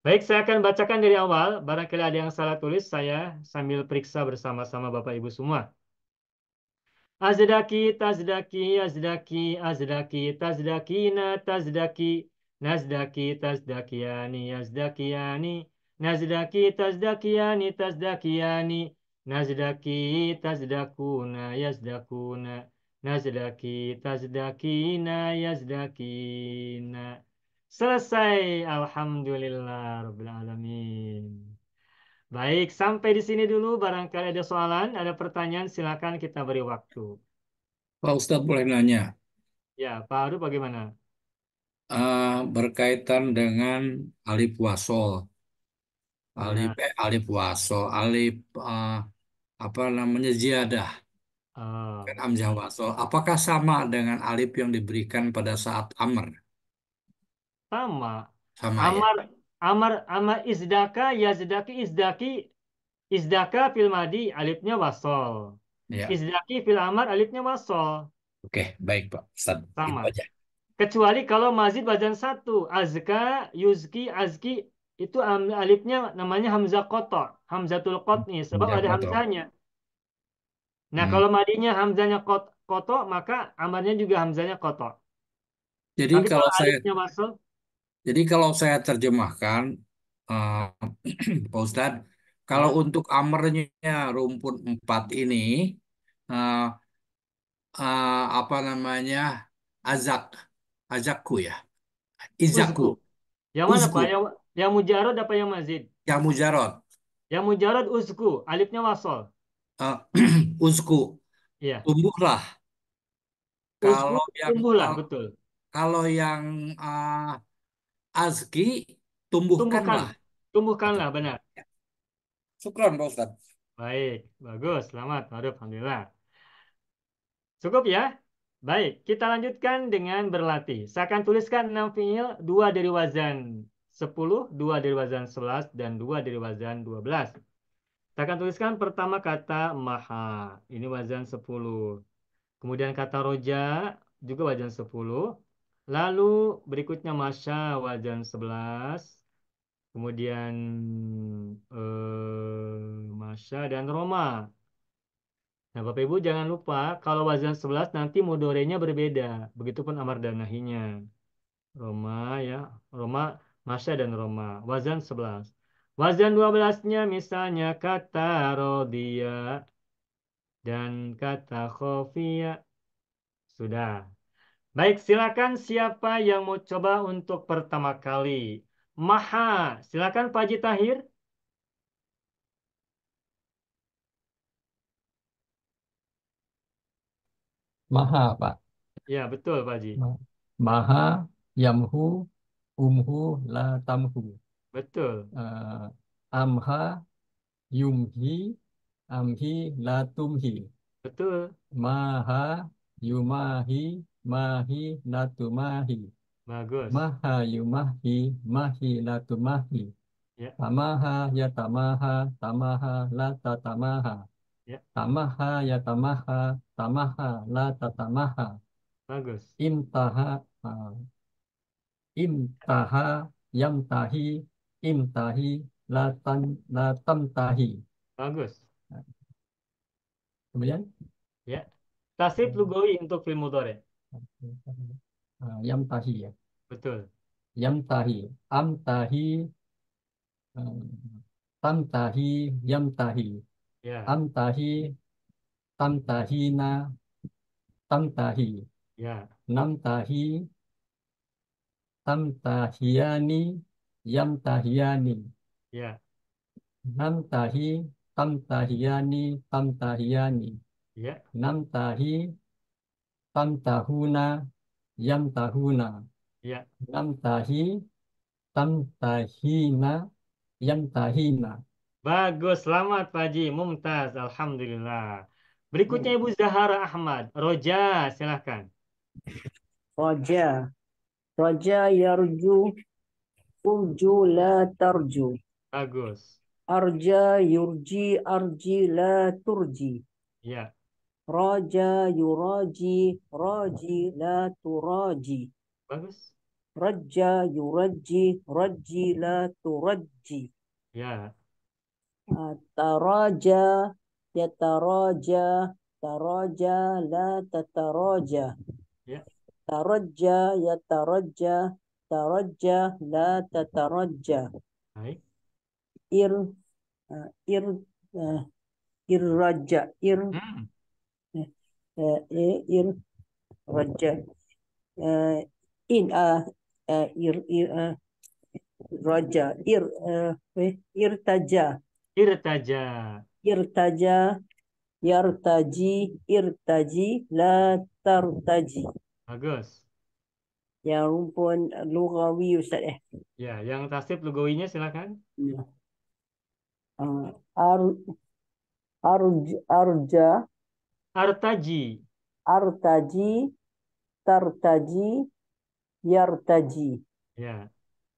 Baik, saya akan bacakan dari awal. Barangkali ada yang salah tulis, saya sambil periksa bersama-sama Bapak Ibu semua. Azdaki, tazdaki, azdaki, azdaki, tazdakina, tazdaki, nazdaki, tazdakiani, yazdakiani, nazdaki, tazdakiani, tazdakiani, nazdaki, tazdakuna, yazdakuna, nazdaki, tazdakina, yazdakina. Selesai. Alhamdulillah Rabbil Alamin. Baik, sampai di sini dulu. Barangkali ada soalan, ada pertanyaan, silakan kita beri waktu. Pak Ustadz boleh nanya, Ya, Pak Aru bagaimana? berkaitan dengan alif wasol, Ya, alif wasol, alif apa namanya ziyadah, kan hamzah ya. wasol. Apakah sama dengan alif yang diberikan pada saat amr? Sama. Sama ya. Amar, amar izdaka, yazdaki, izdaki, izdaka fil madi, alifnya wasol. Ya, Izdaki fil amar, alifnya wasol. oke, baik Pak Ustadz, itu Sama. aja. Kecuali kalau mazid wazan satu. Azka, yuzki, azki, itu alifnya namanya hamzah kotor. Hamzatul qatni, sebab Hamzah ada kotor. hamzahnya. Nah, Hmm. kalau madinya hamzanya koto, maka amarnya juga hamzanya koto. Jadi Tapi kalau kalau saya alifnya wasal, Jadi kalau saya terjemahkan, eh, Pak Ustadz, kalau ya, untuk amernya rumpun 4 ini, eh, apa namanya, azak, azakku ya, uzku. izaku, Yang mana Pak? uzku, Yang mujarad apa yang mazid? yang mujarot, Yang mujarad uzku, alifnya wasal. eh, uzku, Iya, tumbuhlah. uzku Kalau yang tumbuhlah, kal- betul. kalau yang azki, Tumbuhkan, tumbuhkanlah. Gitu. tumbuhkanlah, benar. Ya. Syukron, Pak Ustadz. Baik, bagus, selamat, Ma'ruf, alhamdulillah. Cukup ya? Baik, kita lanjutkan dengan berlatih. Saya akan tuliskan 6 fiil, 2 dari wazan 10, 2 dari wazan 11, dan 2 dari wazan 12. Saya akan tuliskan pertama kata maha. Ini wazan 10. Kemudian kata roja juga wazan 10. Lalu berikutnya masya wazan 11. Kemudian masya dan roma. Nah, Bapak Ibu jangan lupa kalau wazan 11 nanti mudorenya berbeda. Begitupun amar dan nahinya. Roma ya, Roma, masya dan roma. Wazan 11. Wazan 12-nya misalnya kata rodia dan kata khofia. Sudah. Baik, silakan siapa yang mau coba untuk pertama kali. Maha, silakan Pak Haji Tahir. Maha, Pak. Ya, betul Pak Haji. Maha, yamhu, umhu, la tamhu. Betul, Eh, amha, yumhi, amhi, la tumhi. betul. Maha, yumahi, mahi, la tumahi. Bagus. Maha, yumahi, mahi, la tumahi. Ya, Tamaha, ya tamaha, tamaha, la tatamaha. ya, Tamaha, ya tamaha, tamaha, la tatamaha. bagus. Imtaha, ah, imtaha, yamtahi, imtahi, latan, latamtahi. Bagus. Nah, kemudian Ya. Tasrif lugawi untuk film mudhari. yamtahi ya. Betul. Yamtahi, amtahi, ah, tamtahi, yamtahi. Ya, Amtahi, tamtahina, tamtahi. ya, Namtahi, tamtahiyani, yamtahiyani. ya, Namtahi, tamtahiyani, tamtahiyani. ya, Namtahi, tamtahuna, yamtahuna. ya, Namtahi, Tamtahina, yamtahina. Bagus, selamat Pak Haji. Mumtaz, Alhamdulillah. Berikutnya Ibu Zahara Ahmad. Roja, silahkan. Raja. Raja yarju. Urju la tarju. Bagus. Arja yurji arji la turji. Ya, Raja yuraji raji la turaji. bagus. Raja yuraji raji la turaji. Ya, Taraja yataraja taraja la tataraja. ya, Taraja yataraja taraja la tataraja. baik. Ir ir irraja ir Hmm, ir raja in ir raja irtaja irtaja. irtaja yartaji irtaji la tartaji. Bagus. Yang rumpun lugawi Ustaz Ya, yang tasib lugawinya silakan. ar arja Artaji. artaji tartaji yartaji. Ya,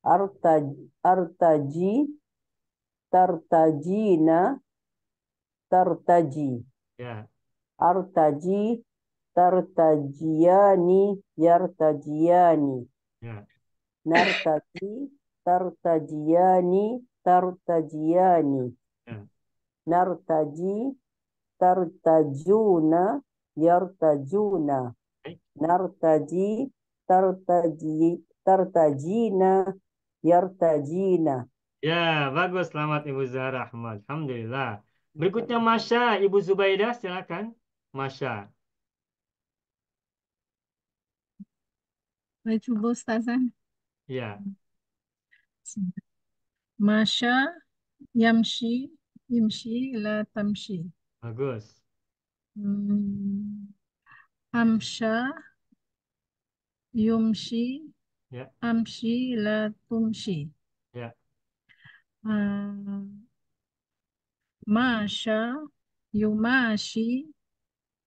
Artaji tartajina tartaji. ya, Artaji tartajiyani yartajiyani. ya, Nartaji tartajiyani tartajiyani. ya. Nartaji tartajuna yartajuna. Baik. Nartaji tartajina yartajina. Ya, bagus. Selamat Ibu Zahra Ahmad. Alhamdulillah. Berikutnya Masya, Ibu Zubaidah silakan. Masya. Saya coba Ustazah. Ya, Masya, yamshi, yamshi, la tamshi. bagus. Hmm. Amsha, yumshi, Ya, amshi, la tumshi. ya, Ah, Masha, yumashi,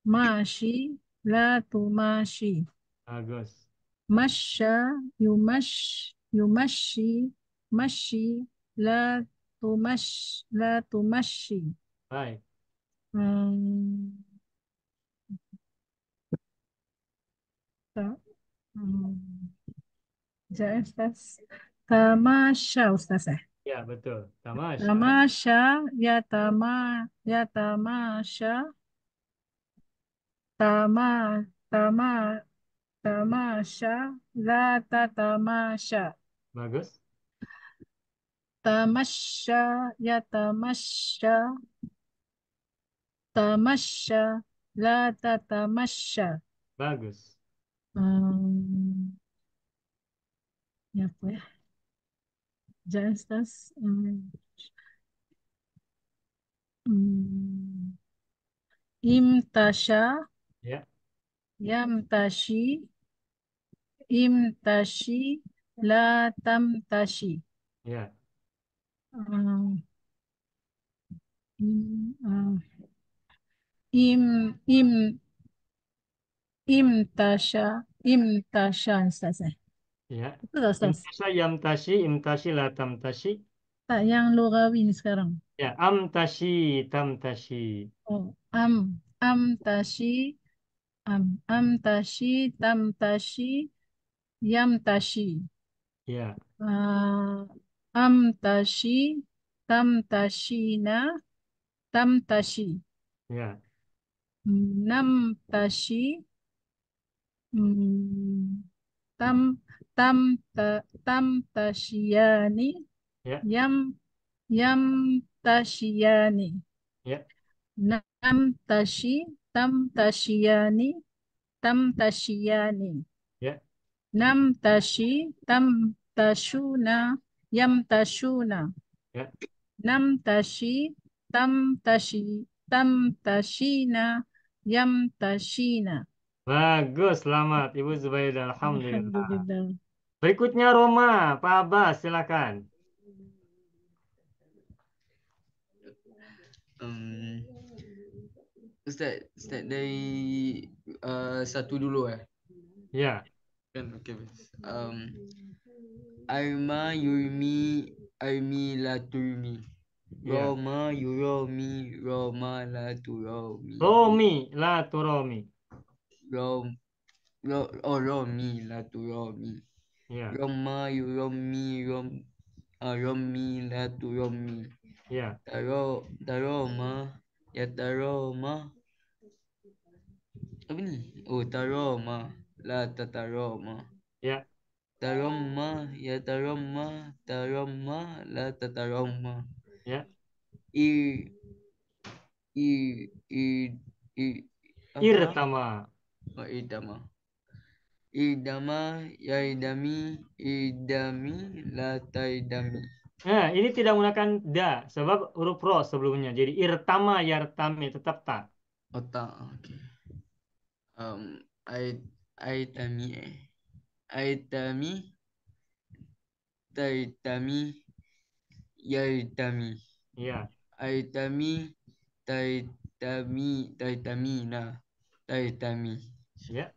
mashi, la tumashi. bagus. Masha, yumashi, mashi, la tumashi. Baik. Hmm. Hmm. Sekejap, Ustaz. Tamasya, Ustaz. Ya, betul. Tamasya. Tamasya, ya tamasya, tama, tama, tamasya, la tatamasya. Bagus. Tamasya, ya tamasya, tamasya, la tatamasya. Bagus. Hmm. Ya, apa ya? Jangan, Ustaz. Hmm. Imtasya, Ya, yamtashi, imtashi, la tamtashi. ya, Um, im, im, im, imtasha, imtasha, Ustaz. ya. Betul tak, Ustaz? Imtasya, yamtashi, imtashi, la tamtashi. Tak, yang lugawi ini sekarang. Ya, amtashi, tamtashi. Oh, amtashi, amtashi, tamtashi, yamtashi. Ya, Uh, amtashi, tamtashina, tamtashi. ya, Namtashi, hmm, tam, tam, tam tashiani, ya, yam, yam tashiani. ya, Nam tashi, tam tashiani, tam tashiani. ya, Nam tashi, tam tashuna, yam tashuna. ya, Nam tashi, tam tashi, tam tashina, yam tashina. bagus, selamat Ibu Zubaidah. Alhamdulillah. Alhamdulillah. Berikutnya Roma, Pak Abbas, silakan. Um, Ustaz dari satu dulu Ya, kan, okey. Aima yurmi aimi la turmi. ya. Roma yuromi Roma la turomi. Romi, la turomi. Romi la turomi. Ya, Roma yuromi Romi la turomi. ya, Taroma ya taroma. Apa ni? Oh, taroma la tataroma. ya, Taroma ya taroma la tataroma. ya. I i i i apa? Irtama. Oh, idama. Idama ya idami la taidami. Nah, ini tidak menggunakan da, sebab huruf ro sebelumnya. Jadi irtama, yartami, tetap tak. Otak. Okey. Ai aitami aitami taitami yaitami. Ya, Aitami taitamina taitami. ya.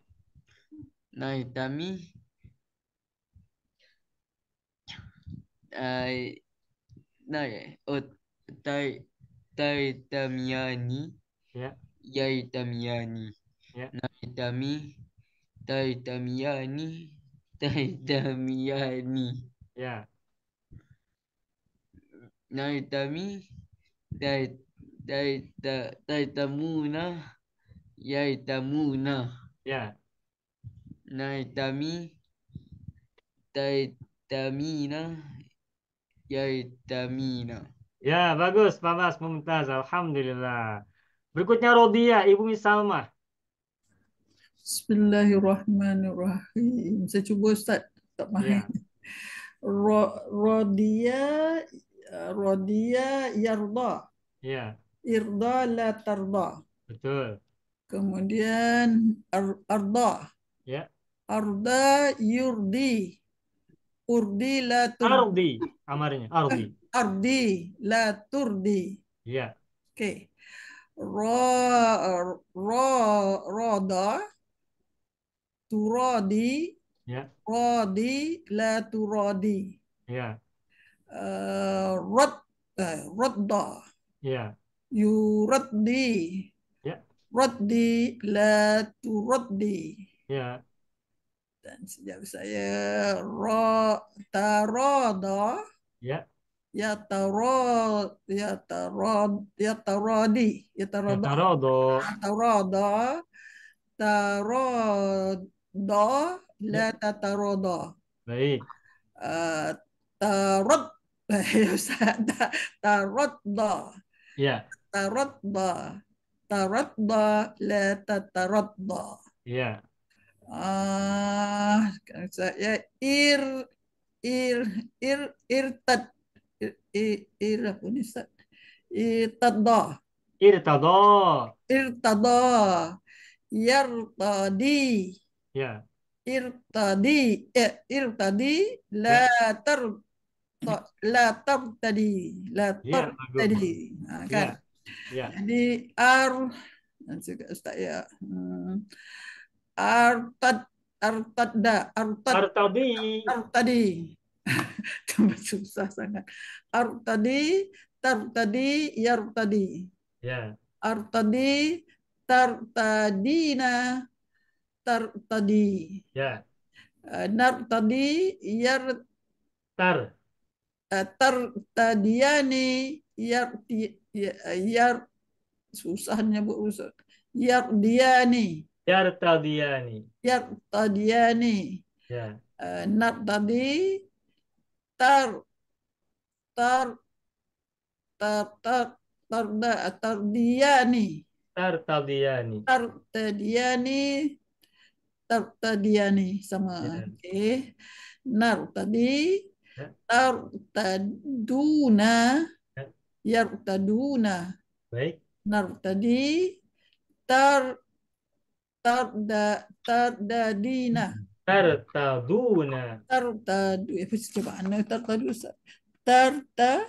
Naitami ai oh taitamiani Ya, yaitamiani. ya, Naitami taitamiani taitamiani. ya, Naitami taitamuna yaitamuna. ya. Naitami taitamina yaitamina. Ya, bagus, Pak Abbas, mumtaz. Alhamdulillah. Berikutnya Rodia, Ibu Misalmah. Bismillahirrahmanirrahim. Saya cuba Ustaz, tak mahir. Ya, Rodia, rodia yarda. ya, Irda la tarda. betul. Kemudian arda. Ya, Arda yurdi. Urdi la turdi. Ardi, amarnya, Ardi. Ardi la turdi. Ya, Okey. Roda turadi. ya, Radi la turadi. ya, Radda ya, yuraddi. ya, Raddi la turaddi. ya, Dan sejak saya tarada ya. yataradi Ya, tarodo. tarada la Ya, tatarada. baik. Tarad taradda Ya, taradda la tataradda. ya, Saya irtad apa ni Ustaz? Irtada irtado. irtada yartadi Ya, irtadi la ya, tar la tartadi la ya, bagus. tartadi. Kan? Ya, ya, Jadi juga Ustaz ya. Artadda artadi. artadi. Tambah susah sangat. Artadi tartadi yartadi. Ya, Artadi tartadina tartadi. ya, Nartadi tar. tartadiyani susah nyebut Ustaz. Yardiyani Yartadiyani. yartadiyani. Ya, Nartadi tar tar tardiyani tartadiyani. tartadiyani sama. Ya, Okey. Nartadi ya, tartaduna ya. yartaduna. Baik. Nartadi tardadina Tartaduna. Tartadu. Coba mana tartadu Ustaz? Tarta.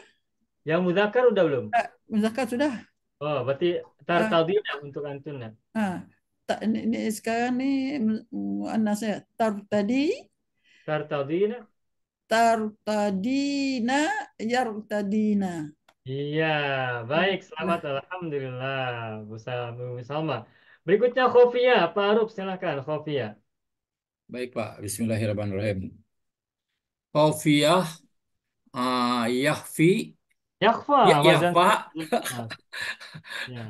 Yang muzakkar udah belum? Muzakkar sudah. Oh, berarti Ah, tartadina untuk antuna. ah. Tak, ini sekarang ni muannas saya. Tartadi. Tartadina. Tartadina. Yartadina. Iya, baik. Selamat. Alhamdulillah. Alhamdulillah. Bu Salma. Berikutnya Khofia. Pak Aruf, silakan Khofia. Baik Pak, Bismillahirrahmanirrahim. Khofiyah, Yahfi, Yakhfa, wazan. Yahfa, Ah, ya.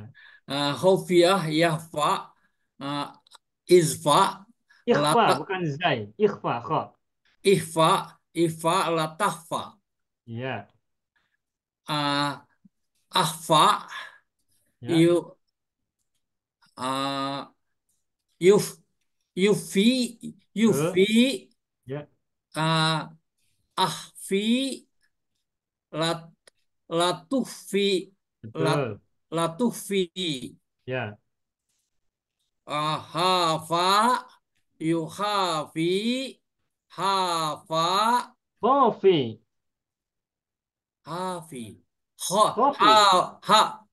Khofiyah, Yahfa, ah, Izfa, Ikhfa, Lata, bukan zai. Ikhfa, kha. Ihfa, Ifa, Latahfa, Iya, ah, Ahfa, ya. Yu, ah, Yuf, Yufi, Ke, Yufi, ya. ah, Ahfi, Lat, Latufi, Lat, Betul. Latufi, Ya. Hafa, Yuhafi, Hafa, Khofi. Hafi, Ha, Khofi. ha, ha,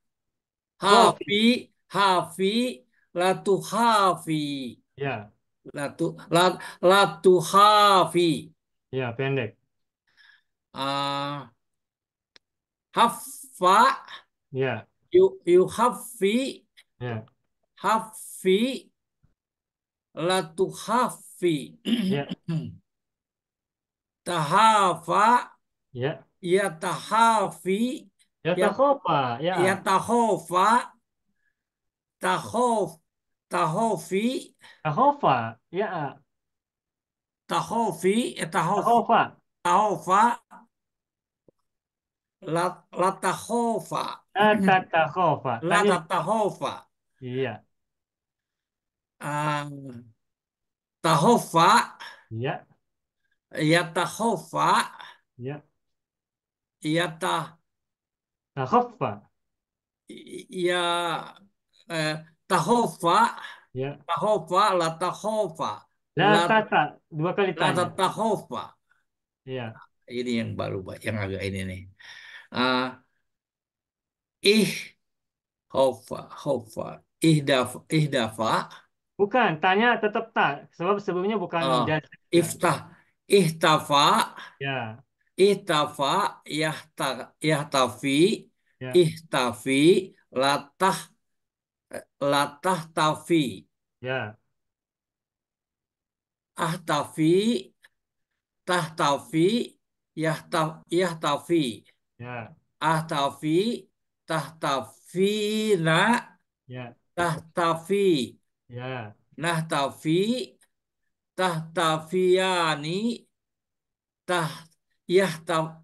Khofi. Hafi, Hafi, Latu Hafi, Ya. Latu, Latu Hafi, Ya, pendek. ah Hafa, Ya. Yuhafi, Ya. Hafi, Latu Hafi, Ya. Tahafa, Ya. Yatahafi, Ya takhofa. Ya. Yatahofa, Tahof, Tahofi, Takhofa. Ya. Tahofi, Takhofa. Tahofa, Latahofa, La tatakhofa. Tanya di. Latatahofa, Iya. ah, Tahofa, Iya. Yatahofa, Iya. Yata, Takhoffa. ya, Tahofa, Ya. Tahofa, Latahofa, La Lat, tata. Dua kali tanya. Latatahofa. Iya. Ini yang baru, Pak, yang agak ini nih. Ah, ih, hofa, hofa, ihdafa, Bukan. Tanya tetap tak. Sebab sebelumnya bukan ah, jazm. iftah, ihtafa, Ya. ihtafa, yahtafi, Ya. ihtafi, latah, latah tafi, Ya. ahtafi, tahtafi, yahtafi, Ya. ahtafi, tahtafina, Ya. tahtafi, Ya. nahtafi, tahtafiyani, tah, yahtaf,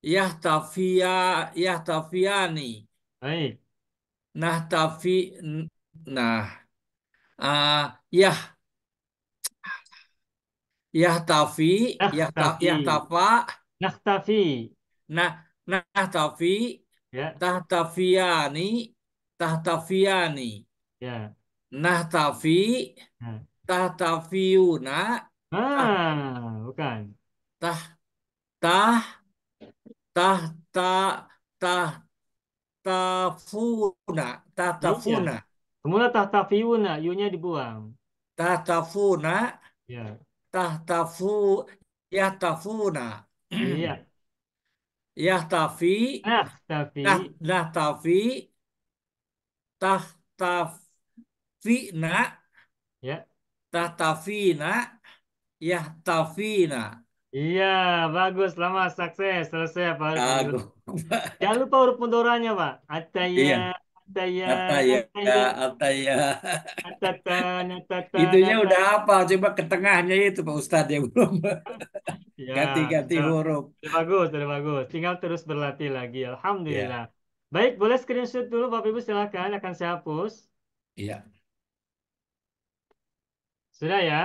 yahtafia, yahtafiyani, Baik. nahtafi, nah, yah, yahtafi, Nakhtafi. yahtafa, Nakhtafi. nah, nahtafi, Ya. tahtafiyani, tahtafiyani, Ya. nahtafi, Nah. tahtafiyuna, tah, Bukan. tah, tah, tah, tah, tah, tafuna, Iya. tahtafuna, Semula tahtafiuna. Yu-nya dibuang. tahtafuna, Ya. tahtafu, yahtafuna, Iya. yahtafi, Nakhtafi. nahtafi, tahtafina, Ya. tahtafina, yahtafina. Iya. Bagus. Selamat. Sukses. Selesai Pak Arif. Aku, Jangan lupa huruf mudoranya, Pak. Ataya. iya, Ataya. Ataya, Ataya. Ataya. Atata. Natata. Itunya Nata. udah hafal, coba ke tengahnya itu Pak Ustadz yang belum Ya. ganti-ganti Sudah huruf. sudah bagus. Sudah bagus. Tinggal terus berlatih lagi. Ya, Alhamdulillah. Baik. Boleh screenshot dulu, Bapak Ibu. Silakan. Akan saya hapus. iya. Sudah ya?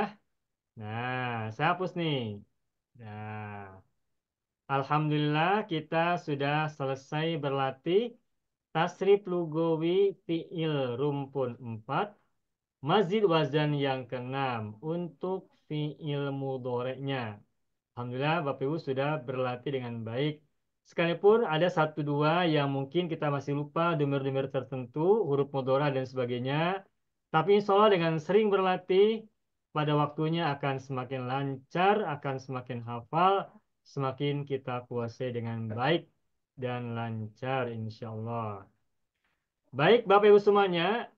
Nah, saya hapus nih. Nah, Alhamdulillah kita sudah selesai berlatih tasrif lugawi fiil rumpun 4, mazid wazan yang keenam. Untuk fi'il mudhari'nya. Alhamdulillah Bapak Ibu sudah berlatih dengan baik. Sekalipun ada satu dua yang mungkin kita masih lupa domir-domir tertentu, huruf mudhari dan sebagainya. Tapi insya Allah dengan sering berlatih, pada waktunya akan semakin lancar, akan semakin hafal, semakin kita kuasai dengan baik dan lancar insya Allah. Baik Bapak Ibu semuanya,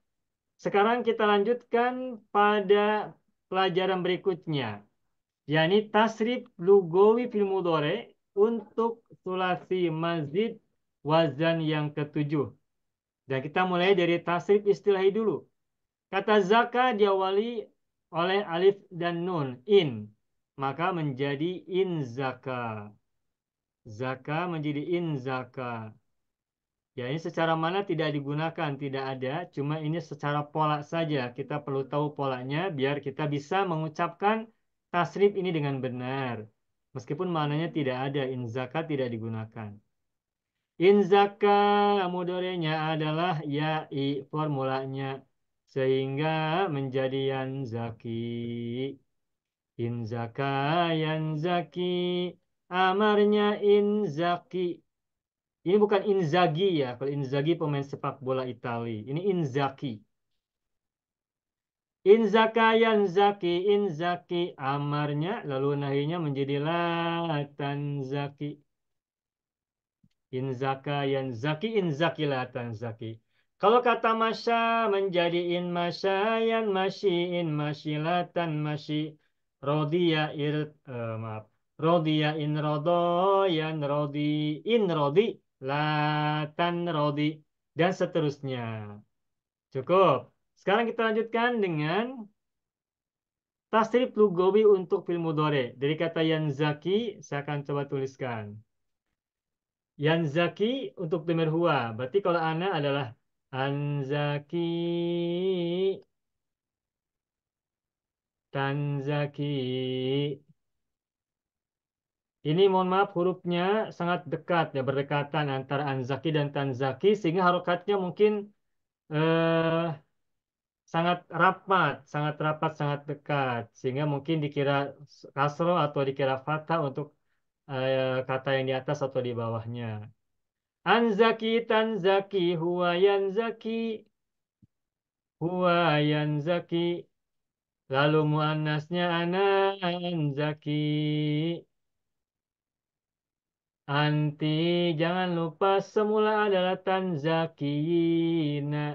sekarang kita lanjutkan pada pelajaran berikutnya, yakni tasrif lugawi fil mudhari untuk sulasi mazid wazan yang ketujuh. Dan kita mulai dari tasrif istilahi dulu. Kata zaka diawali oleh alif dan nun, in. Maka menjadi in zaka. Zaka menjadi in zaka. Ya, ini secara mana tidak digunakan, tidak ada. Cuma ini secara pola saja. Kita perlu tahu polanya biar kita bisa mengucapkan tasrif ini dengan benar. Meskipun maknanya tidak ada, in zakat tidak digunakan. In zakat mudhari'nya adalah ya'i formulanya. Sehingga menjadi yan zaki. In zaka yan zaki. Amarnya in zaki. Ini bukan Inzaghi ya. Kalau Inzaghi pemain sepak bola Itali. Ini Inzaki. Inzaka yanzaki inzaki amarnya lalu nahinya menjadi la tanzaki. Inzaka yanzaki inzaki la tanzaki. Kalau kata masya menjadi in masya yan masyi in masyilatan masyi. Rodiya maaf. Rodiya in rodo yan rodi in rodi latan rodi dan seterusnya. Cukup. Sekarang kita lanjutkan dengan tasrif lugawi untuk fi'il mudhari. Dari kata yanzaki saya akan coba tuliskan. Yanzaki untuk dhamir huwa. Berarti kalau ana adalah anzaki tanzaki. Ini mohon maaf hurufnya sangat dekat ya, berdekatan antara anzaki dan tanzaki sehingga harokatnya mungkin sangat rapat, sangat dekat sehingga mungkin dikira kasro atau dikira fathah untuk kata yang di atas atau di bawahnya. Anzaki tanzaki huwa yanzaki lalu muannasnya ana anzaki. Anti, jangan lupa semula adalah tanzakiyina.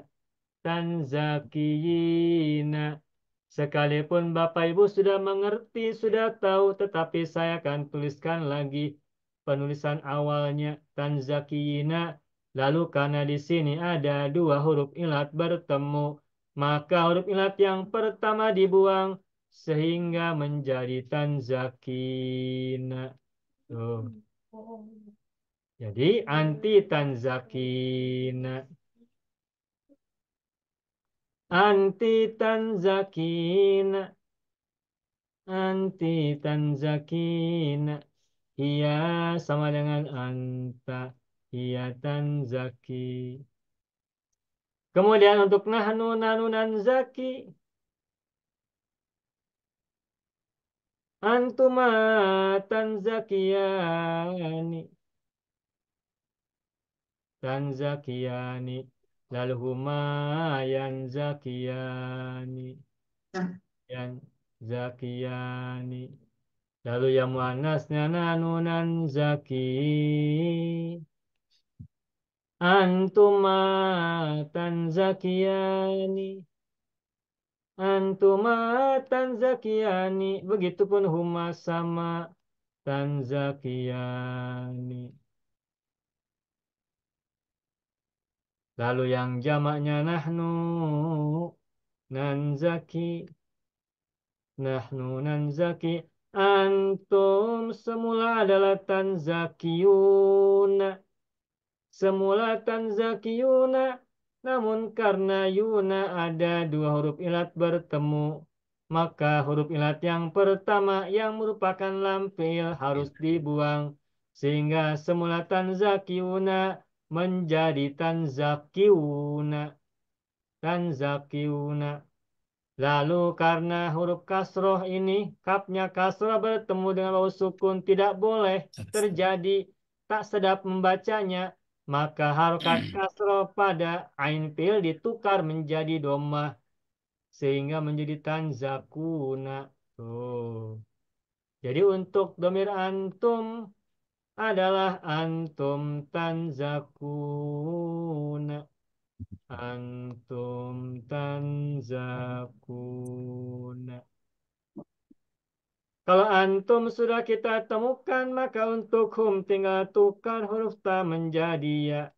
Tanzakiyina. Sekalipun Bapak Ibu sudah mengerti, sudah tahu, tetapi saya akan tuliskan lagi penulisan awalnya tanzakiyina. Lalu karena di sini ada dua huruf ilat bertemu, maka huruf ilat yang pertama dibuang sehingga menjadi tanzakina. Tuh. Jadi anti tanzakina. Anti tanzakina. Anti tanzakina. Iya sama dengan anta. Iya tanzaki. Kemudian untuk nahnu nanzaki. Antuma tanzakiyani. Tanzakiyani. Lalu huma yanzakiyani. Yanzakiyani. Lalu yang muannasnya nanunan zaki. Antuma tanzakiyani. Antuma tanzakiyani. Begitupun huma sama tanzakiyani. Lalu yang jamaknya nahnu nanzaki. Nahnu nanzaki. Antum semula adalah tanzakiyuna. Semula tanzakiyuna. Namun karena yuna ada dua huruf ilat bertemu. Maka huruf ilat yang pertama yang merupakan lam fi'il harus dibuang. Sehingga semula tanzakiyuna menjadi tanzakiyuna. Tanzakiyuna. Lalu karena huruf kasroh ini, kapnya kasroh bertemu dengan wawu sukun tidak boleh terjadi, tak sedap membacanya, maka harokat kasroh pada ain fiil ditukar menjadi dhammah sehingga menjadi tanzakuna. Tuh. Jadi untuk domir antum adalah antum tanzakuna. Antum tanzakuna. Kalau antum sudah kita temukan, maka untuk hum tinggal tukar huruf ta menjadi ya.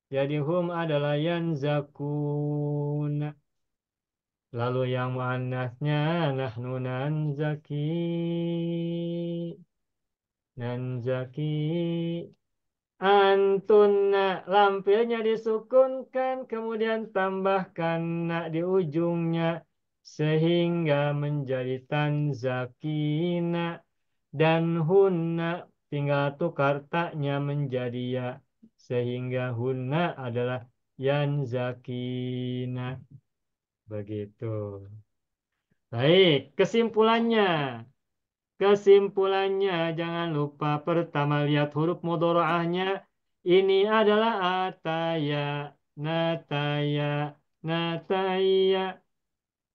Jadi hum adalah yanzakuna. Lalu yang muannasnya nahnu nanzaki. Nanzaki. Antuna lampirnya disukunkan kemudian tambahkan na di ujungnya sehingga menjadi tanzakina dan hunna tinggal tukar taknya menjadi ya sehingga hunna adalah yanzakina. Begitu. Baik, kesimpulannya. Kesimpulannya, jangan lupa pertama lihat huruf mudharaahnya. Ini adalah ataya, nataya, nataya,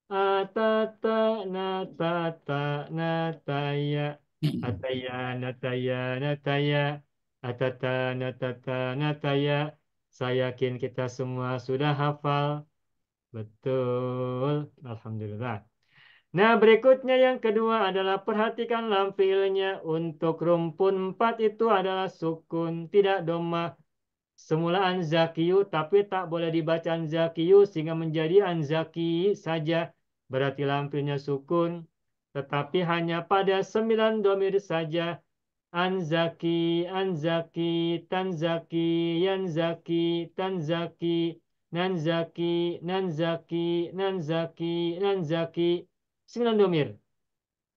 atata, natata, nataya, ataya, nataya, nataya, atata, natata, nataya. Saya yakin kita semua sudah hafal. Betul. Alhamdulillah. Nah, berikutnya yang kedua adalah perhatikan lam fiilnya. Untuk rumpun 4 itu adalah sukun, tidak dhammah. Semula anzakiyu, tapi tak boleh dibaca anzakiyu sehingga menjadi anzaki saja. Berarti lam fiilnya sukun. Tetapi hanya pada 9 domir saja. Anzaki, anzaki, tanzaki, yanzaki, tanzaki, nanzaki, nanzaki, nanzaki, nanzaki. 9 domir.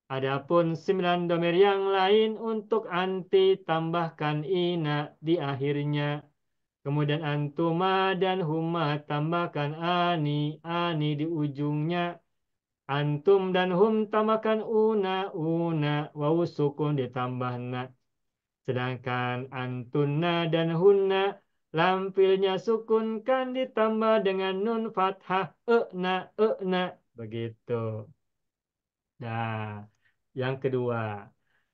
Adapun 9 domir yang lain untuk anti tambahkan ina di akhirnya. Kemudian antuma dan huma tambahkan ani, ani di ujungnya. Antum dan hum tambahkan una, una, wawu sukun ditambah na. Sedangkan antunna dan hunna lampilnya sukun kan ditambah dengan nun fathah na, na. Begitu. Nah, yang kedua.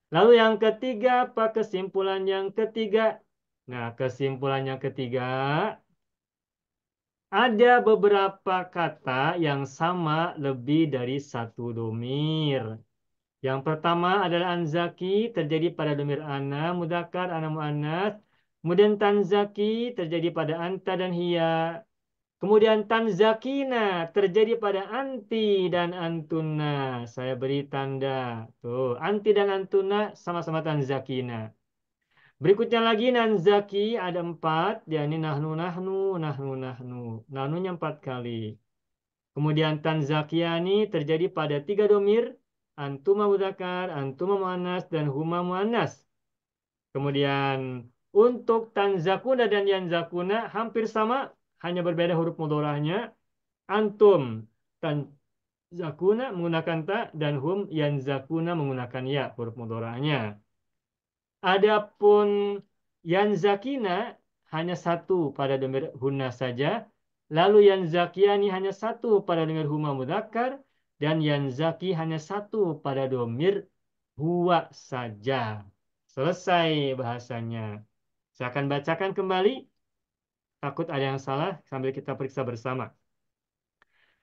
Lalu yang ketiga, apa kesimpulan yang ketiga? Nah, kesimpulan yang ketiga, ada beberapa kata yang sama lebih dari satu domir. Yang pertama adalah anzaki, terjadi pada domir ana, mudzakkar, ana muannas. Kemudian tanzaki, terjadi pada anta dan hiya. Kemudian tanzakina terjadi pada anti dan antuna. Saya beri tanda. Tuh, anti dan antuna sama-sama tanzakina. Berikutnya lagi nanzaki ada 4, yakni nahnu nahnu, nahnu nahnu. Nahnunya 4 kali. Kemudian tanzakiani terjadi pada 3 domir. Antuma mudzakkar, antuma muannas, dan huma muannas. Kemudian untuk tanzakuna dan yanzakuna hampir sama, hanya berbeda huruf mudhorahnya. Antum tanzakuna menggunakan ta dan hum yanzakuna menggunakan ya huruf mudhorahnya. Adapun yanzakina hanya satu pada domir hunna saja. Lalu yanzakiani hanya satu pada domir huma mudzakkar dan yanzaki hanya satu pada domir huwa saja. Selesai bahasanya. Saya akan bacakan kembali. Takut ada yang salah sambil kita periksa bersama.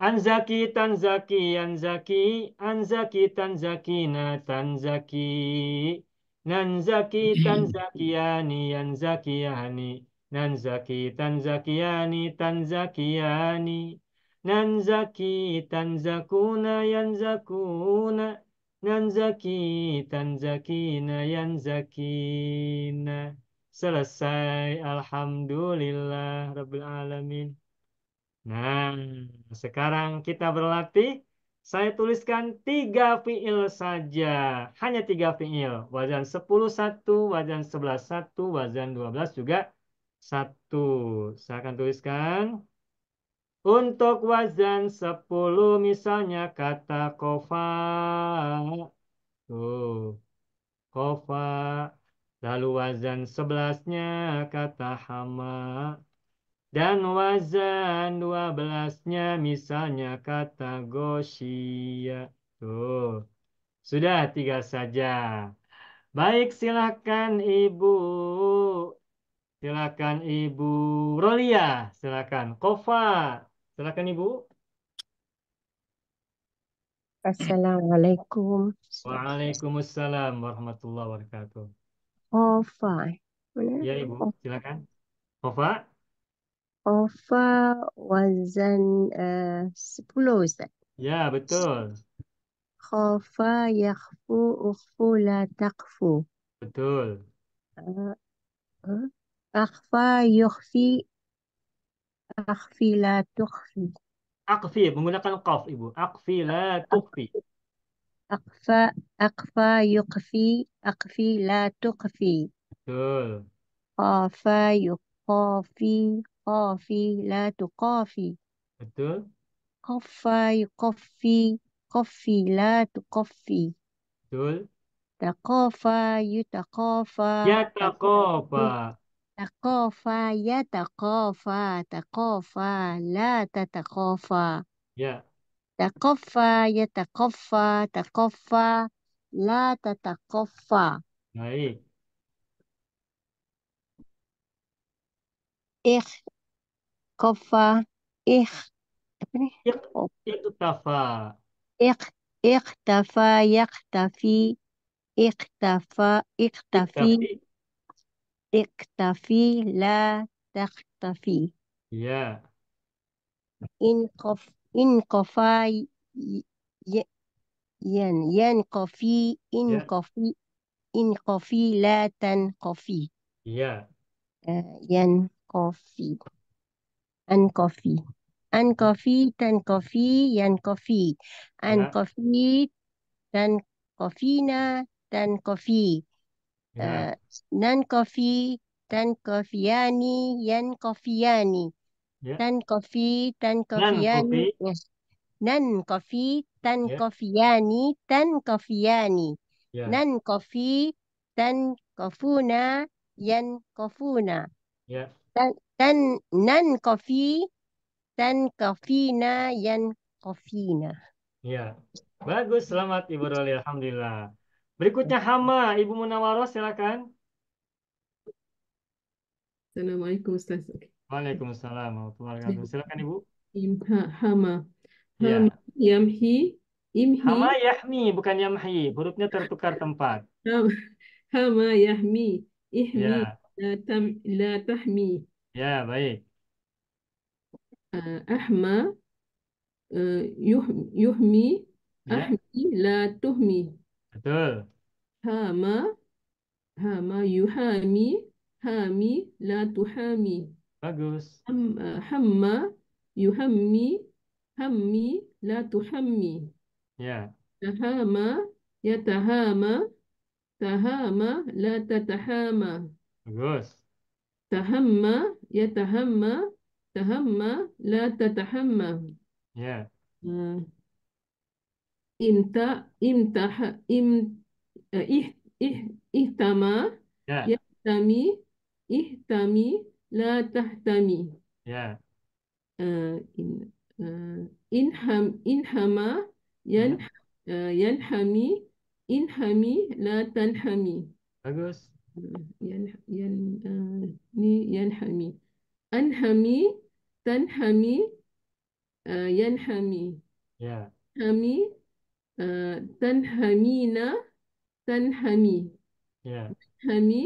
Anzaki, tanzaki, anzaki, anzaki, tanzakina, tanzaki, nanzaki, tanzakiyani, yanzakiyani, nanzaki, tanzakiyani, tanzakiyani, nanzaki, tanzakuna, yanzakuna, nanzaki, tanzakina, yanzakina. Selesai. Alhamdulillah Rabbil Alamin. Nah, sekarang kita berlatih. Saya tuliskan 3 fiil saja. Hanya 3 fiil. Wazan 10 1, wazan 11 1, wazan 12 juga 1. Saya akan tuliskan. Untuk wazan 10 misalnya kata kofa. Tuh, kofa. Lalu wazan 11-nya kata hama. Dan wazan 12-nya misalnya kata gosya. Tuh, sudah 3 saja. Baik, silakan Ibu. Silakan Ibu Rolia. Silakan. Kofa. Silakan Ibu. Assalamualaikum. Waalaikumsalam warahmatullahi wabarakatuh. Ofa. Mana? Ya Ibu, silakan. Kofa. Ofa wazan 10 Ustaz. Ya, betul. Khafa yakhfu ukhfu la takfu. Betul. Uh, uh, Akhfa yukhfi akhfi la tukhfi. Akfi, menggunakan qaf Ibu. Akfi la tukfi. Akhfa akhfa yukhfi akhfi la tukhfi. Betul. Khafa yukhafi khafi la tuqafi. Betul. Khaffa yukhaffi khaffi la tukhaffi. Betul. Taqafa yutaqafa Ya takofa. taqafa yataqafa taqafa la tataqafa Ya, taqafa yataqafa taqafa la tataqafa baik. ikh qafa ikh apa ni Ik, oh, iktafa. ikh ikhtafa yaktafi ikhtafa iktafi Iktafi. iktafi la takhtafi Ya, inqafa y- yanqafi ya, inqafi la tanqafi ya, yanqafi anqafi anqafi tanqafi yanqafi ya, anqafi tanqafina tanqafi ya, nanqafi tanqafiyani yanqafiyani ya. tanqafi Dan tanqafiyani kopi. nanqafi Ya, tanqafiyani tanqafiyani ya, nanqafi tanqafuna yanqafuna ya, tan nanqafi tanqafina yanqafina. ya. Bagus, selamat Ibu Roli. Alhamdulillah. Berikutnya hama, Ibu Munawaroh, silakan. Assalamualaikum Ustaz. Waalaikumsalam warahmatullahi wabarakatuh. Silakan Ibu. Hama. Hama. Ya. Yamhi. Imhi. Hama yahmi, bukan yamhi. Hurufnya tertukar tempat. Hama yahmi. Ihmi. Ya, La tahmi. ya, baik. Ahma. Yuhmi. Ya, Ahmi. La tuhmi. betul. Hama. Hama yuhami. Hami. La tuhami. Bagus. Hamma. Yuhammi. Hammi. La tuhammi. Ya, تهامى يتهامى تهامى لا تتهامى bagus. تهمى يتهمى تهمى لا تتهمى Ya, امت امتح ام إح إح اهتمى ya, يهتمي اهتمي لا تهتمي ya, انحمى ya, ينحمي انحمي لا تنحمي bagus. ينحمي أنحمي تنحمي ينحمي Ya, حمي تنحمين تنحمي ya, حمي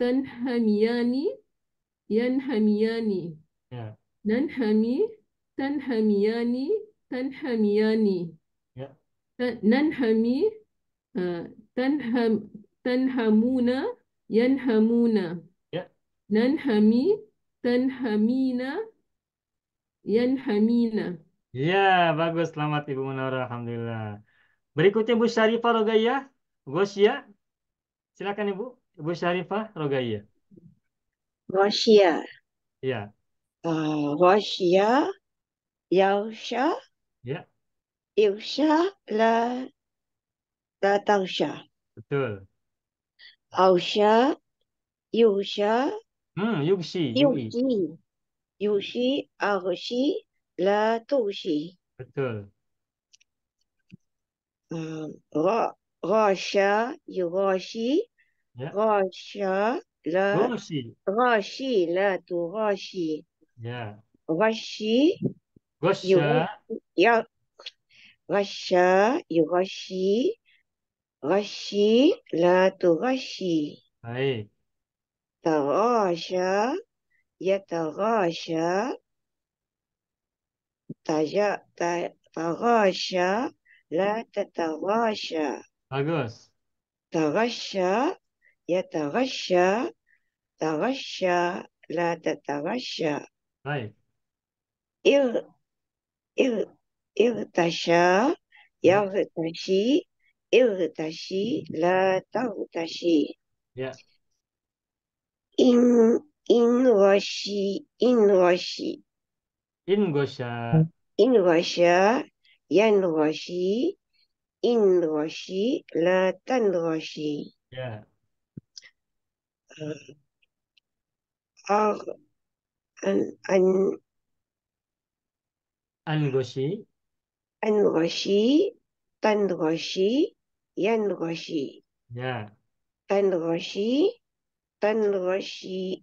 تنحميان ينحميان ya, ننحمي تنحميان تنحميان ya, ننحمي تنحم تنحمون ينحمون ya. ننحمي تنحمين ينحمين. Ya, bagus. Selamat Ibu Munawwarah. Alhamdulillah. Berikutnya Bu Syarifah Rogaiyah. Gosya. Silakan Ibu. Bu Syarifah Rogaiyah. Ghasyiyah. Ya, Ghasyiyah يغشى Ya, يغشى لا تغشى betul. أغشى يغشى Yugshi, UI. يغشي يغشي أغشي لا تغشي Betul. غاشى يغاشي Ya, غاشى لا Goshi. غاشي لا تغاشي Ya, غشي Gosha. يغشي غشى يغشي غشي لا تغشي Baik. تغاشى يتغاشى تغاشى لا تتغاشى Bagus. تغشى يتغشى تغشى لا تتغشى Baik. إغ إغ اغتشى Ya, يغتشي اغتشي لا تغتشي ya. إن إن غشي إن غشي Ingosha. إن غشى ينغشي إن غشي لا تنغشي Ya, أغ أن Angoshi. أنغشي تنغشي ينغشي Ya, تنغشي تنغشين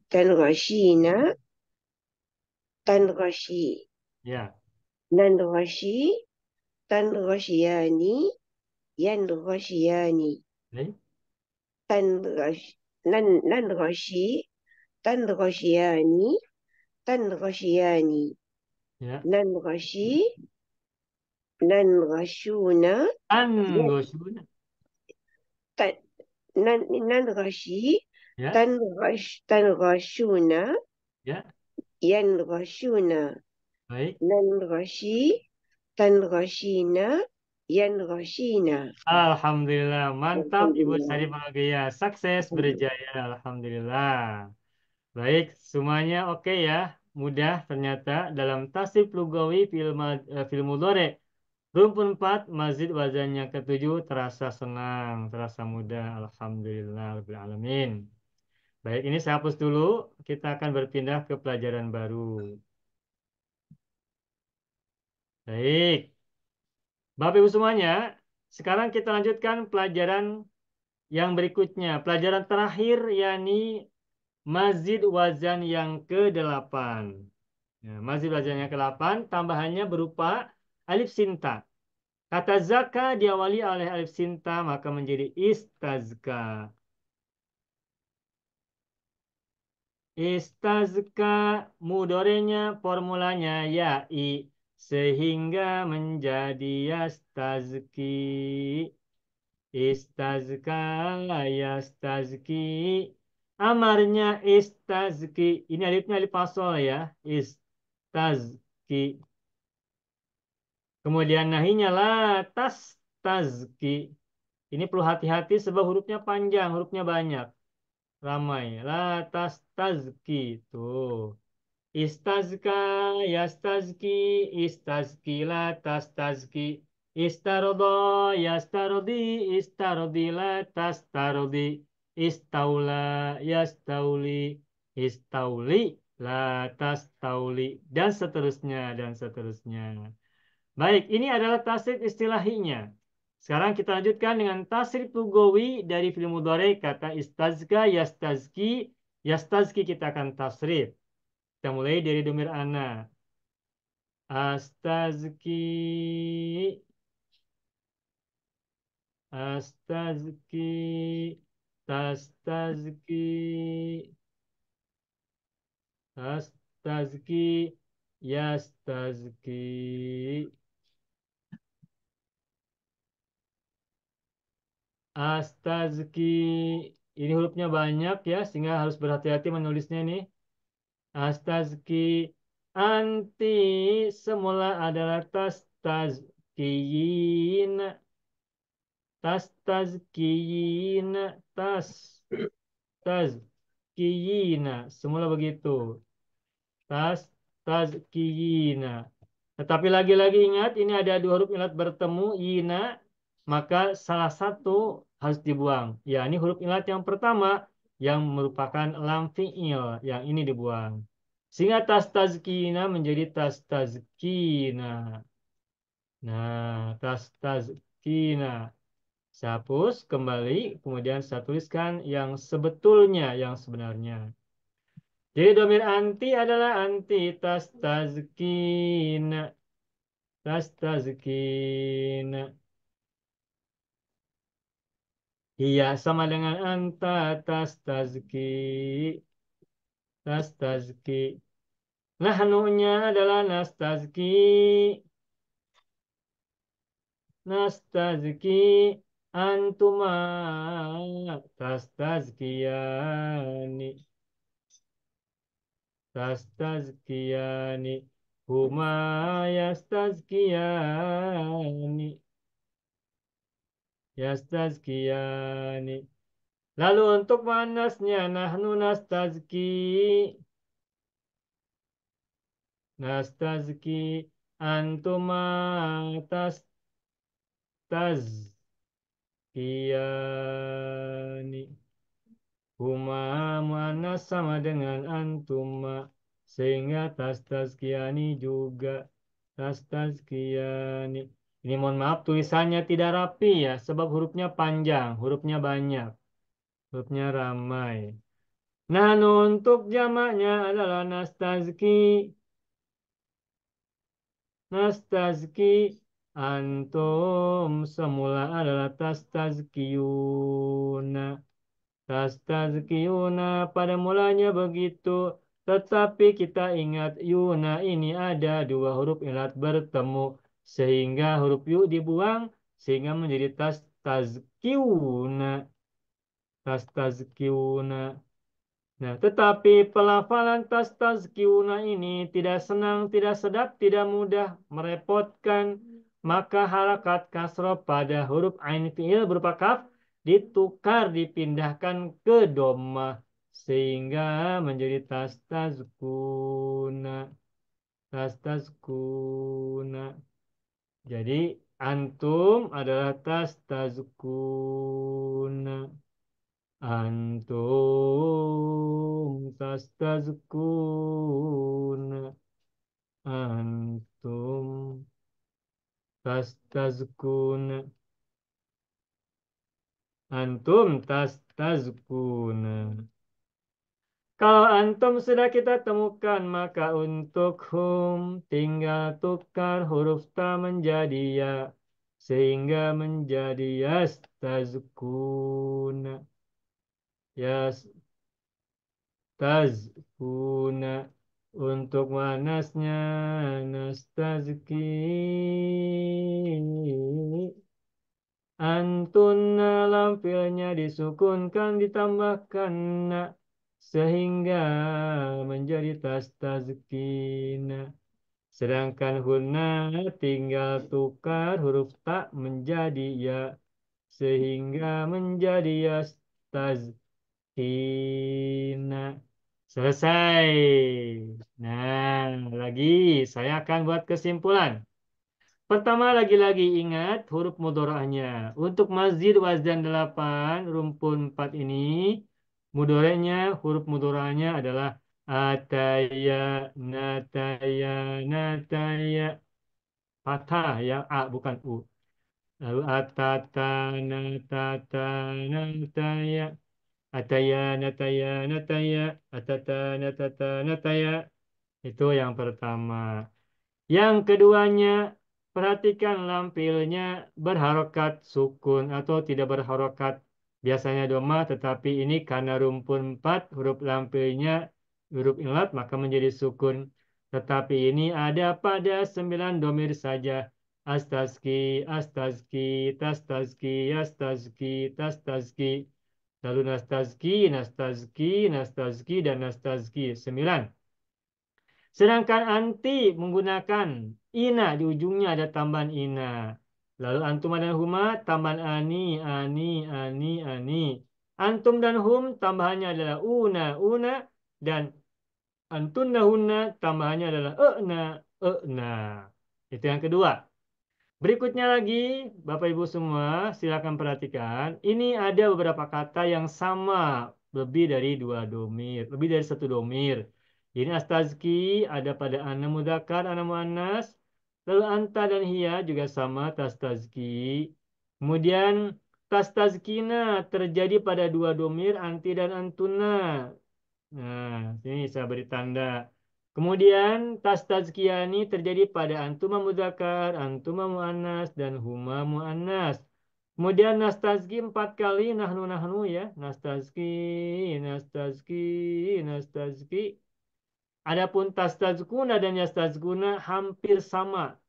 تنغشي ya. ننغشي تنغشيان ينغشيان Baik. ننغشي تنغشيان تنغشيان Ya. ننغشي ننغشون Angoshuna. ت- ننغشي Ya, تنغشون ya. ينغشون Baik. ننغشي تنغشين ينغشين Alhamdulillah, mantap Ibu Sari Alhamdulillah. Bahagia, sukses berjaya, Alhamdulillah. Baik, semuanya oke ya, mudah ternyata dalam tasrif lugawi fil mudhari. Rumpun 4, mazid wazannya ketujuh, terasa senang, terasa mudah, Alhamdulillah, Rabbil Alamin. Baik, ini saya hapus dulu, kita akan berpindah ke pelajaran baru. Baik, Bapak Ibu semuanya, sekarang kita lanjutkan pelajaran yang berikutnya, pelajaran terakhir yakni mazid wazan yang ke-8. Ya, mazid wazan yang ke-8 tambahannya berupa alif sinta. Kata zaka diawali oleh alif sinta maka menjadi istazka. Istazka mudorenya formulanya ya'i sehingga menjadi yastazki. Istazka yastazki. Amarnya istazki. Ini alifnya alif fasol ya. Istazki. Kemudian nahinya la tazki. Ini perlu hati-hati sebab hurufnya panjang, hurufnya banyak. Ramai. La tazki. Tuh. Istazka yastazki. Istazki la tazki. Istarodo yastarodi. Istarodi la tastarodi. Istaula yastauli. Istauli la tastauli. Dan seterusnya, dan seterusnya. Baik, ini adalah tasrif istilahinya. Sekarang kita lanjutkan dengan tasrif lugawi dari fi'il mudhari kata istazka, yastazki. Yastazki kita akan tasrif. Kita mulai dari domir ana. Astazki, astazki, tastazki, astazki, yastazki. Astazki. Ini hurufnya banyak ya, sehingga harus berhati-hati menulisnya nih. Astazki. Anti semula adalah tastazkiyin. Tastazkiyin. Tazkiyina. Semula begitu. Tazkiyina. Tetapi lagi-lagi ingat, ini ada dua huruf ilat bertemu, ina, maka salah satu harus dibuang. Ya, ini huruf ilat yang pertama yang merupakan lam fi'il, yang ini dibuang. Sehingga tas tazkina menjadi tas tazkina. Nah, tas tazkina. Saya hapus kembali, kemudian saya tuliskan yang sebetulnya, yang sebenarnya. Jadi domir anti adalah anti tas tazkina. Tastazkina. Iya sama dengan anta tastazki. Tastazki. Nahnunya adalah nastazki. Nastazki. Antuma tastazkiyani. Tastazkiyani. Huma yastazkiyani. Yastazkiyani. Lalu untuk manasnya nahnu nastazki. Nastazki antuma tastazkiyani. Huma muannas sama dengan antuma. Sehingga tastazkiyani juga tastazkiyani. Ini mohon maaf tulisannya tidak rapi ya. Sebab hurufnya panjang, hurufnya banyak. Hurufnya ramai. Nah, untuk jamaknya adalah nastazki. Nastazki. Antum semula adalah tastazkiyuna. Tastazkiyuna pada mulanya begitu. Tetapi kita ingat yuna ini ada dua huruf ilat bertemu. Sehingga huruf yu dibuang. Sehingga menjadi tastazkiyuna. Tastazkiyuna. Nah, tetapi pelafalan tastazkiyuna ini tidak senang, tidak sedap, tidak mudah, merepotkan. Maka harakat kasroh pada huruf ain fi'il berupa kaf ditukar, dipindahkan ke dhammah sehingga menjadi tastazkuna. Tastazkuna. Jadi antum adalah tastazkuna. Antum tastazkuna. Antum tastazkuna. Antum tastazkuna. Kalau antum sudah kita temukan, maka untuk hum tinggal tukar huruf ta menjadi ya. Sehingga menjadi yastazkuna. Yastazkuna. Untuk manasnya nastazki. Antunna lam fi'ilnya disukunkan ditambahkan na sehingga menjadi tastazkina. Sedangkan hunna tinggal tukar huruf ta menjadi ya sehingga menjadi yastazkina. Selesai. Nah, lagi saya akan buat kesimpulan. Pertama lagi-lagi ingat huruf mudora'nya. Untuk mazid wazan 8, rumpun 4 ini, mudora'nya, huruf mudora'nya adalah ataya, nataya, nataya. Fathah ya, A bukan U. Lalu atata, natata, nataya. Ataya, nataya, nataya. Atata, natata, nataya. Itu yang pertama. Yang keduanya, perhatikan lampilnya berharokat sukun atau tidak berharokat. Biasanya doma, tetapi ini karena rumpun 4, huruf lampilnya huruf ilat, maka menjadi sukun. Tetapi ini ada pada 9 domir saja. Astazki, astazki, tastazki, astazki, tastazki. Lalu nastazki, nastazki, nastazki, dan nastazki. 9. Sedangkan anti menggunakan ina, di ujungnya ada tambahan ina. Lalu antum dan huma tambahan ani, ani, ani, ani. Antum dan hum tambahannya adalah una, una. Dan antunna hunna tambahannya adalah e'na, e'na. Itu yang kedua. Berikutnya lagi, Bapak Ibu semua, silakan perhatikan. Ini ada beberapa kata yang sama, lebih dari dua domir, lebih dari satu domir. Ini astazki ada pada ana mudzakkar, ana muannas. Lalu anta dan hiya juga sama tastazki. Kemudian tastazkina terjadi pada dua domir anti dan antuna. Nah, sini saya beri tanda. Kemudian tas tazkiyani terjadi pada antuma mudzakkar, antuma muannas, dan huma muannas. Kemudian nastazki 4 kali, nahnu nahnu ya. Nastazki, nastazki, nastazki. Adapun tastazkuna dan yastazkuna hampir sama.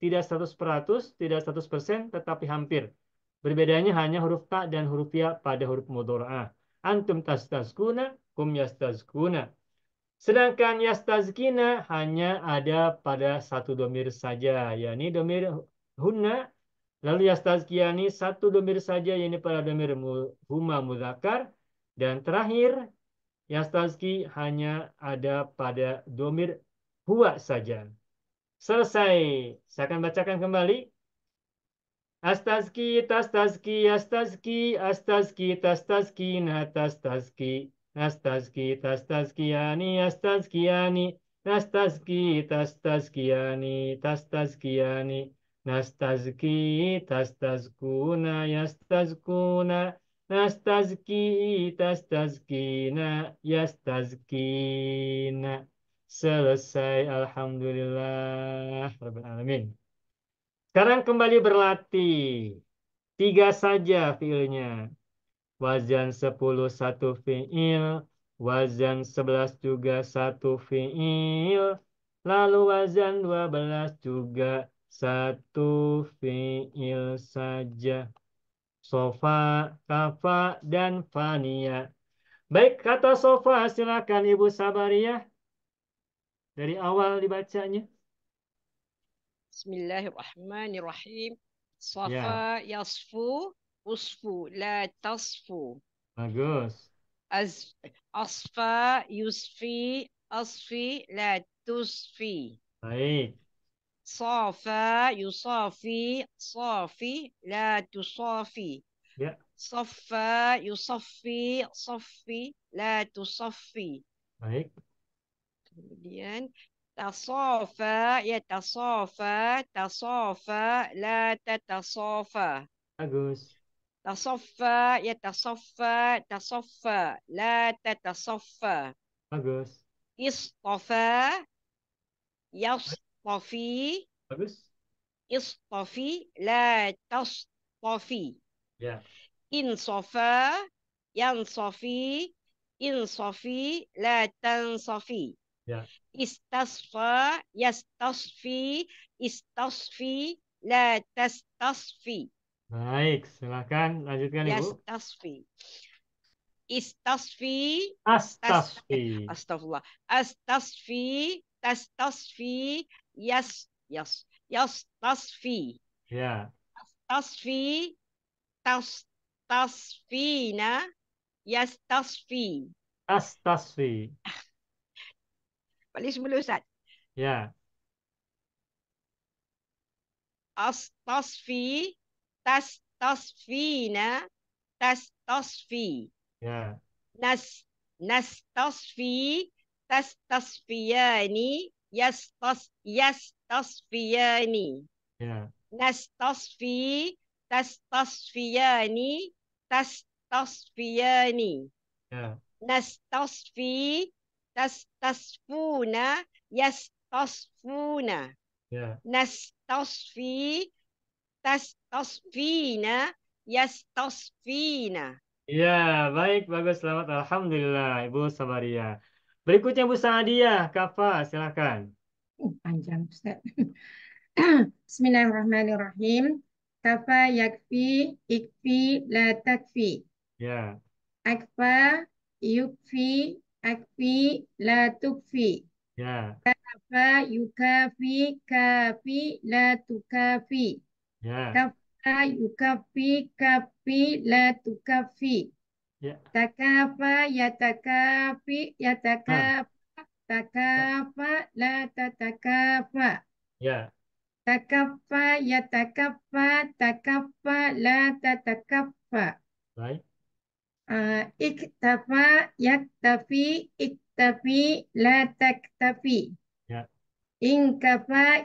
Tidak 100%, tidak 100%, tetapi hampir. Berbedanya hanya huruf ta dan huruf ya pada huruf mudhora'ah. Antum tastazkuna, kum yastazkuna. Sedangkan yastazkina hanya ada pada satu domir saja, yakni domir hunna. Lalu yastazkiyani satu domir saja, yakni pada domir huma mudzakkar. Dan terakhir, yastazki hanya ada pada domir huwa saja. Selesai. Saya akan bacakan kembali. Astazki, tastazki, astazki, astazki, tastazkina, tastazki, astazki, tastazkiyani, astazkiyani, nastazki, tastazkiyani, tastazkiyani, nastazki, tastazkuna, yastazkuna, nastazki, tastazkina, yastazkina. Selesai. Alhamdulillah Rabbil Alamin. Sekarang kembali berlatih. 3 saja fiilnya. Wazan 10 satu fiil. Wazan 11 juga satu fiil. Lalu wazan 12 juga satu fiil saja. Sofa, kafa, dan fania. Baik, kata sofa silakan Ibu Sabariyah. Dari awal dibacanya. Bismillahirrahmanirrahim. Ya, Safa yasfu usfu la tasfu. bagus. Asfa yusfi asfi la tusfi. Baik. Safa yusafi safi la tusafi. Ya, Saffa yusaffi saffi la tusaffi. baik. Kemudian tasafa yatasafa tasafa la tatasafa. Bagus. Tasaffa yatasaffa tasaffa la tatasaffa. Bagus. Istafa yastafi Bagus. istafi la tastafi. Ya, Insafa yansafi insafi la tansafi. ya. Istasfa yastasfi istasfi la tastasfi. Baik, silakan lanjutkan Ibu. Yastasfi. Istasfi Astasfi. astagfirullah. Astasfi tastasfi yastasfi. Ya, Tasfi tasfina yastasfi. astasfi. Balik semula Ustaz. Ya, Astasfi tastasfina tastasfi. ya, Nastasfi tastasfiyani yastasfiyani. ya, Nastasfi tastasfiyani tastasfiyani. ya, Nastasfi tastasfuna yastasfuna. ya. Nastasfi tastasfina yastasfina. Ya, baik, bagus, selamat. Alhamdulillah, Ibu Sabaria. Berikutnya Bu Sa'adiyah, Kafa, silakan. Panjang Ustaz. Bismillahirrahmanirrahim. Kafa yakfi ikfi la takfi. Ya, Akfa yukfi akfi la tukfi. ya, Kafa yukafi kafi la tukafi. ya, Kafa yukafi kafi la tukafi. ya. Takafa yatakafi Ah, yatakafa takafa la tatakafa. ya, Takaffa yatakaffa takaffa la tatakaffa. Baik. Iktafa yaktafi iktafi la taktafi. Ya. Inkafa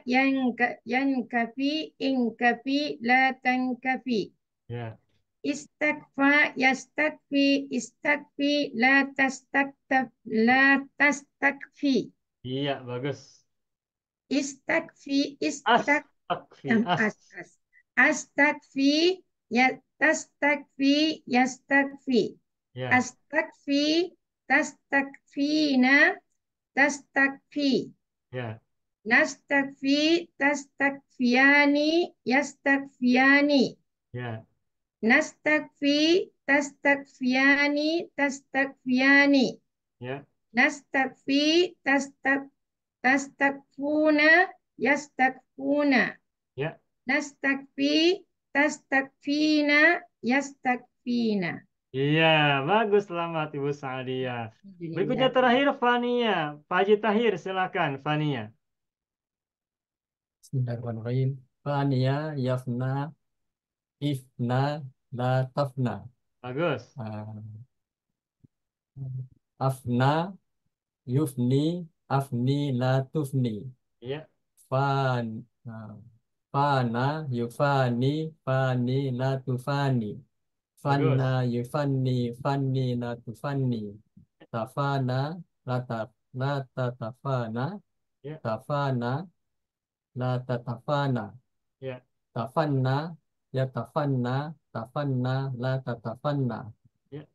yankafi inkafi la tankafi. Ya. Istakfa yastakfi istakfi la tastakfi. Iya, bagus. Istakfi Astakfi. astakfi ya tastakfi yastakfi. Ya. Astakfi tastakfina tastakfi. Ya. Nastakfi tastakfiyani yastakfiyani. Ya. Nastakfi tastakfiyani tastakfiyani. Ya. Nastakfi tastakfuna yastakfuna. Ya. Nastakfi tastakfina yastakfina. Iya, bagus, selamat Ibu Sa'adiyah. Berikutnya Alhamdulillah. terakhir Fania. Pak Haji Tahir, silakan Fania. Bismillahirrahmanirrahim. Fania yafna ifna la tafna. Bagus. Afna yufni afni la tufni. Iya. Fana yufani fani la tufani. Fanna yufanni fanni la tufanni. Tafana la tatafana. Ya. Tafana la tatafana. Ya. Tafanna yatafanna tafanna la tatafanna. Ya.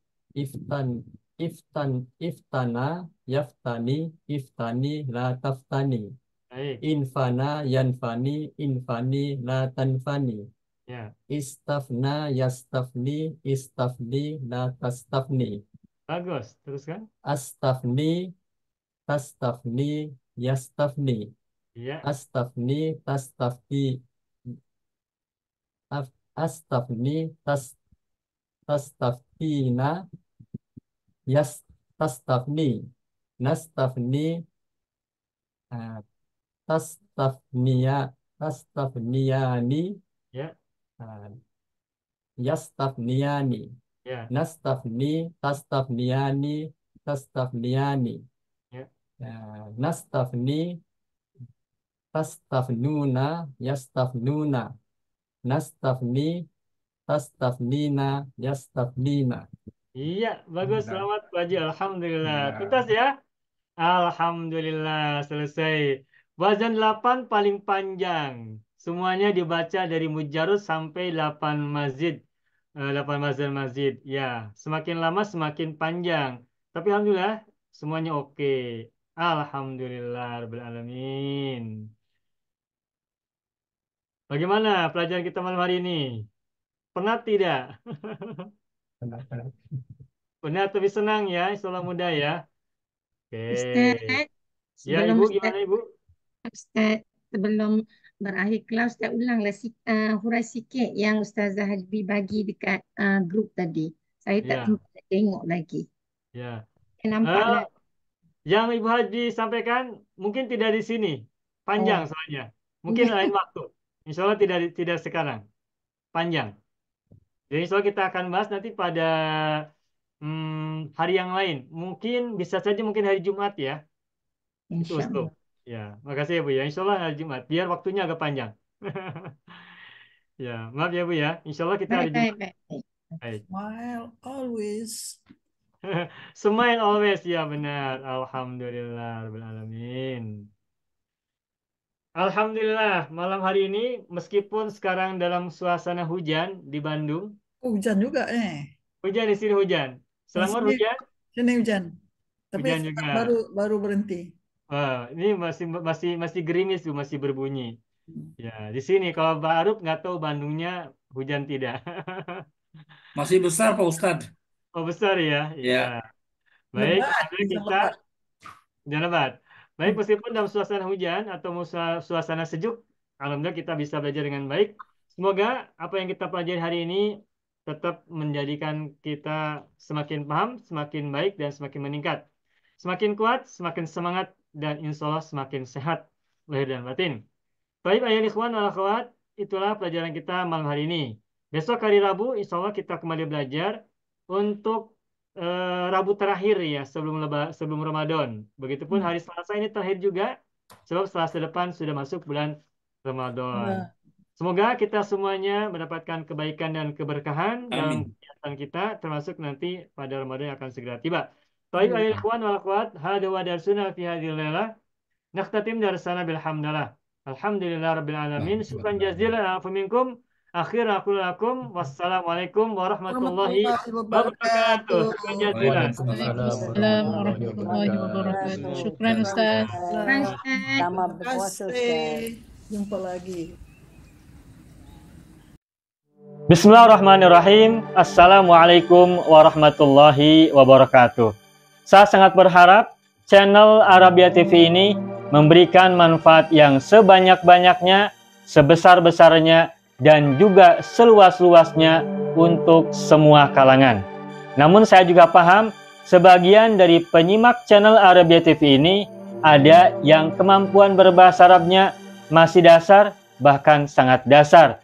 Iftana yaftani iftani la taftani. Baik. Infana yanfani infani la tanfani. Ya. Istafna yastafni istafni la tastafni. Bagus, teruskan. Astafni tastafni yastafni. Iya. Astafni tastafni astafni tastafina tastafni nastafni tastafniyani Ya. yastafniyani Ya. nastafni tastafniyani tastafniyani Ya. nastafni tastafnuna yastafnuna nastafni tastafnina yastafnina. Iya, bagus. Selamat Pak Haji. Alhamdulillah. Tuntas ya? Alhamdulillah, selesai. Wazan 8 paling panjang. Semuanya dibaca dari mujarrad sampai 8 mazid. 8 wazan mazid. Ya, semakin lama semakin panjang. Tapi alhamdulillah semuanya oke. Alhamdulillah rabbil alamin. Bagaimana pelajaran kita malam hari ini? Penat tidak? Penat tapi senang ya, insyaallah mudah ya. Oke. Ustaz, Ya, sebelum Ibu Ustaz, gimana Ibu? Ustaz, sebelum berakhir kelas, Ustaz ulanglah hurai sikit yang Ustazah Hajbi bagi dekat grup tadi. Saya tak Ya, sempat tengok lagi. ya. Saya nampaklah. Yang Ibu Haji sampaikan mungkin tidak di sini. Panjang Oh, soalnya. Mungkin lain waktu. Insya Allah tidak sekarang. Panjang. Jadi insya Allah kita akan bahas nanti pada hari yang lain. Mungkin bisa saja mungkin hari Jumat ya. Itu insya usul. Allah. Ya, makasih ya Bu ya. Insya Allah hari Jumat. Biar waktunya agak panjang. Ya, maaf ya Bu ya. Insya Allah kita hari Baik, Jumat. baik, baik. Baik. Smile always. Smile always ya benar. Alhamdulillah rabbil alamin. Alhamdulillah malam hari ini meskipun sekarang dalam suasana hujan di Bandung, Oh, hujan juga hujan di sini hujan. Selangor Sini, hujan, sini hujan. Tapi hujan sekarang juga. baru berhenti. Wah, ini masih gerimis tuh, masih berbunyi. Ya, di sini kalau baru nggak tahu Bandungnya hujan tidak. Masih besar Pak Ustadz. Oh besar ya, Ya. ya. Baik, Lebat, alhamdulillah bisa kita lebat. hujan lebat. Baik, meskipun dalam suasana hujan atau suasana sejuk, alhamdulillah kita bisa belajar dengan baik. Semoga apa yang kita pelajari hari ini tetap menjadikan kita semakin paham, semakin baik, dan semakin meningkat. Semakin kuat, semakin semangat, dan insya Allah semakin sehat lahir dan batin. Baik, ayah ikhwan wal akhwat, itulah pelajaran kita malam hari ini. Besok hari Rabu, insya Allah kita kembali belajar untuk Rabu terakhir ya sebelum Ramadan. Begitupun hari Selasa ini terakhir juga, sebab Selasa depan sudah masuk bulan Ramadan. Semoga kita semuanya mendapatkan kebaikan dan keberkahan dalam kegiatan kita, termasuk nanti pada Ramadan yang akan segera tiba. Baik, ayah ikhwan wal akhwat, hada wa darsuna fi hadhil lailah. Nakhtatim darsana bilhamdulillah. Alhamdulillah rabbil alamin. Syukran jazilan afu minkum. Akhir aku lakum. Wassalamualaikum warahmatullahi wabarakatuh. Syukran jazilan. Waalaikumsalam warahmatullahi wabarakatuh. Syukran Ustaz. Selamat berpuasa Ustaz. Jumpa lagi. Bismillahirrahmanirrahim. Assalamualaikum warahmatullahi wabarakatuh. Saya sangat berharap channel Arabia TV ini memberikan manfaat yang sebanyak-banyaknya, sebesar-besarnya, dan juga seluas-luasnya untuk semua kalangan. Namun saya juga paham, sebagian dari penyimak channel Arabia TV ini ada yang kemampuan berbahasa Arabnya masih dasar, bahkan sangat dasar.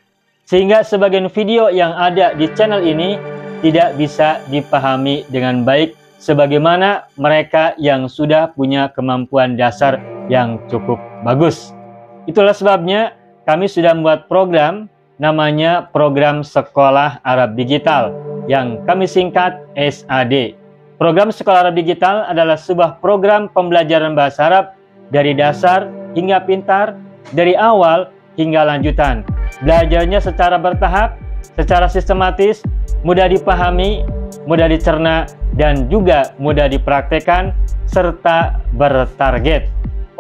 Sehingga sebagian video yang ada di channel ini tidak bisa dipahami dengan baik sebagaimana mereka yang sudah punya kemampuan dasar yang cukup bagus. Itulah sebabnya kami sudah membuat program namanya Program Sekolah Arab Digital yang kami singkat SAD. Program Sekolah Arab Digital adalah sebuah program pembelajaran bahasa Arab dari dasar hingga pintar, dari awal hingga lanjutan. Belajarnya secara bertahap, secara sistematis, mudah dipahami, mudah dicerna, dan juga mudah dipraktekkan, serta bertarget.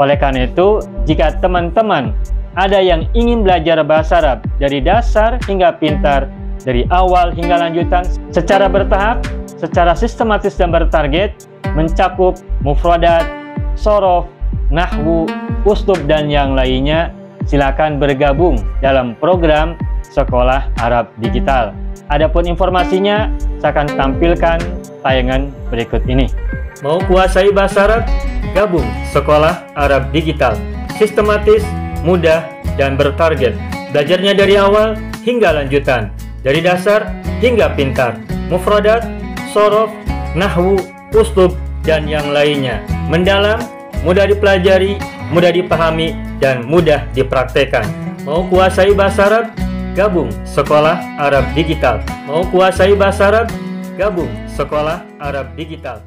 Oleh karena itu, jika teman-teman ada yang ingin belajar bahasa Arab dari dasar hingga pintar, dari awal hingga lanjutan, secara bertahap, secara sistematis dan bertarget, mencakup mufradat, sorof, nahwu, uslub, dan yang lainnya, silakan bergabung dalam program Sekolah Arab Digital. Adapun informasinya, saya akan tampilkan tayangan berikut ini. Mau kuasai bahasa Arab? Gabung Sekolah Arab Digital. Sistematis, mudah, dan bertarget. Belajarnya dari awal hingga lanjutan. Dari dasar hingga pintar. Mufradat, sorof, nahwu, uslub, dan yang lainnya. Mendalam, mudah dipelajari, mudah dipahami, dan mudah dipraktekkan. Mau kuasai bahasa Arab? Gabung Sekolah Arab Digital. Mau kuasai bahasa Arab? Gabung Sekolah Arab Digital.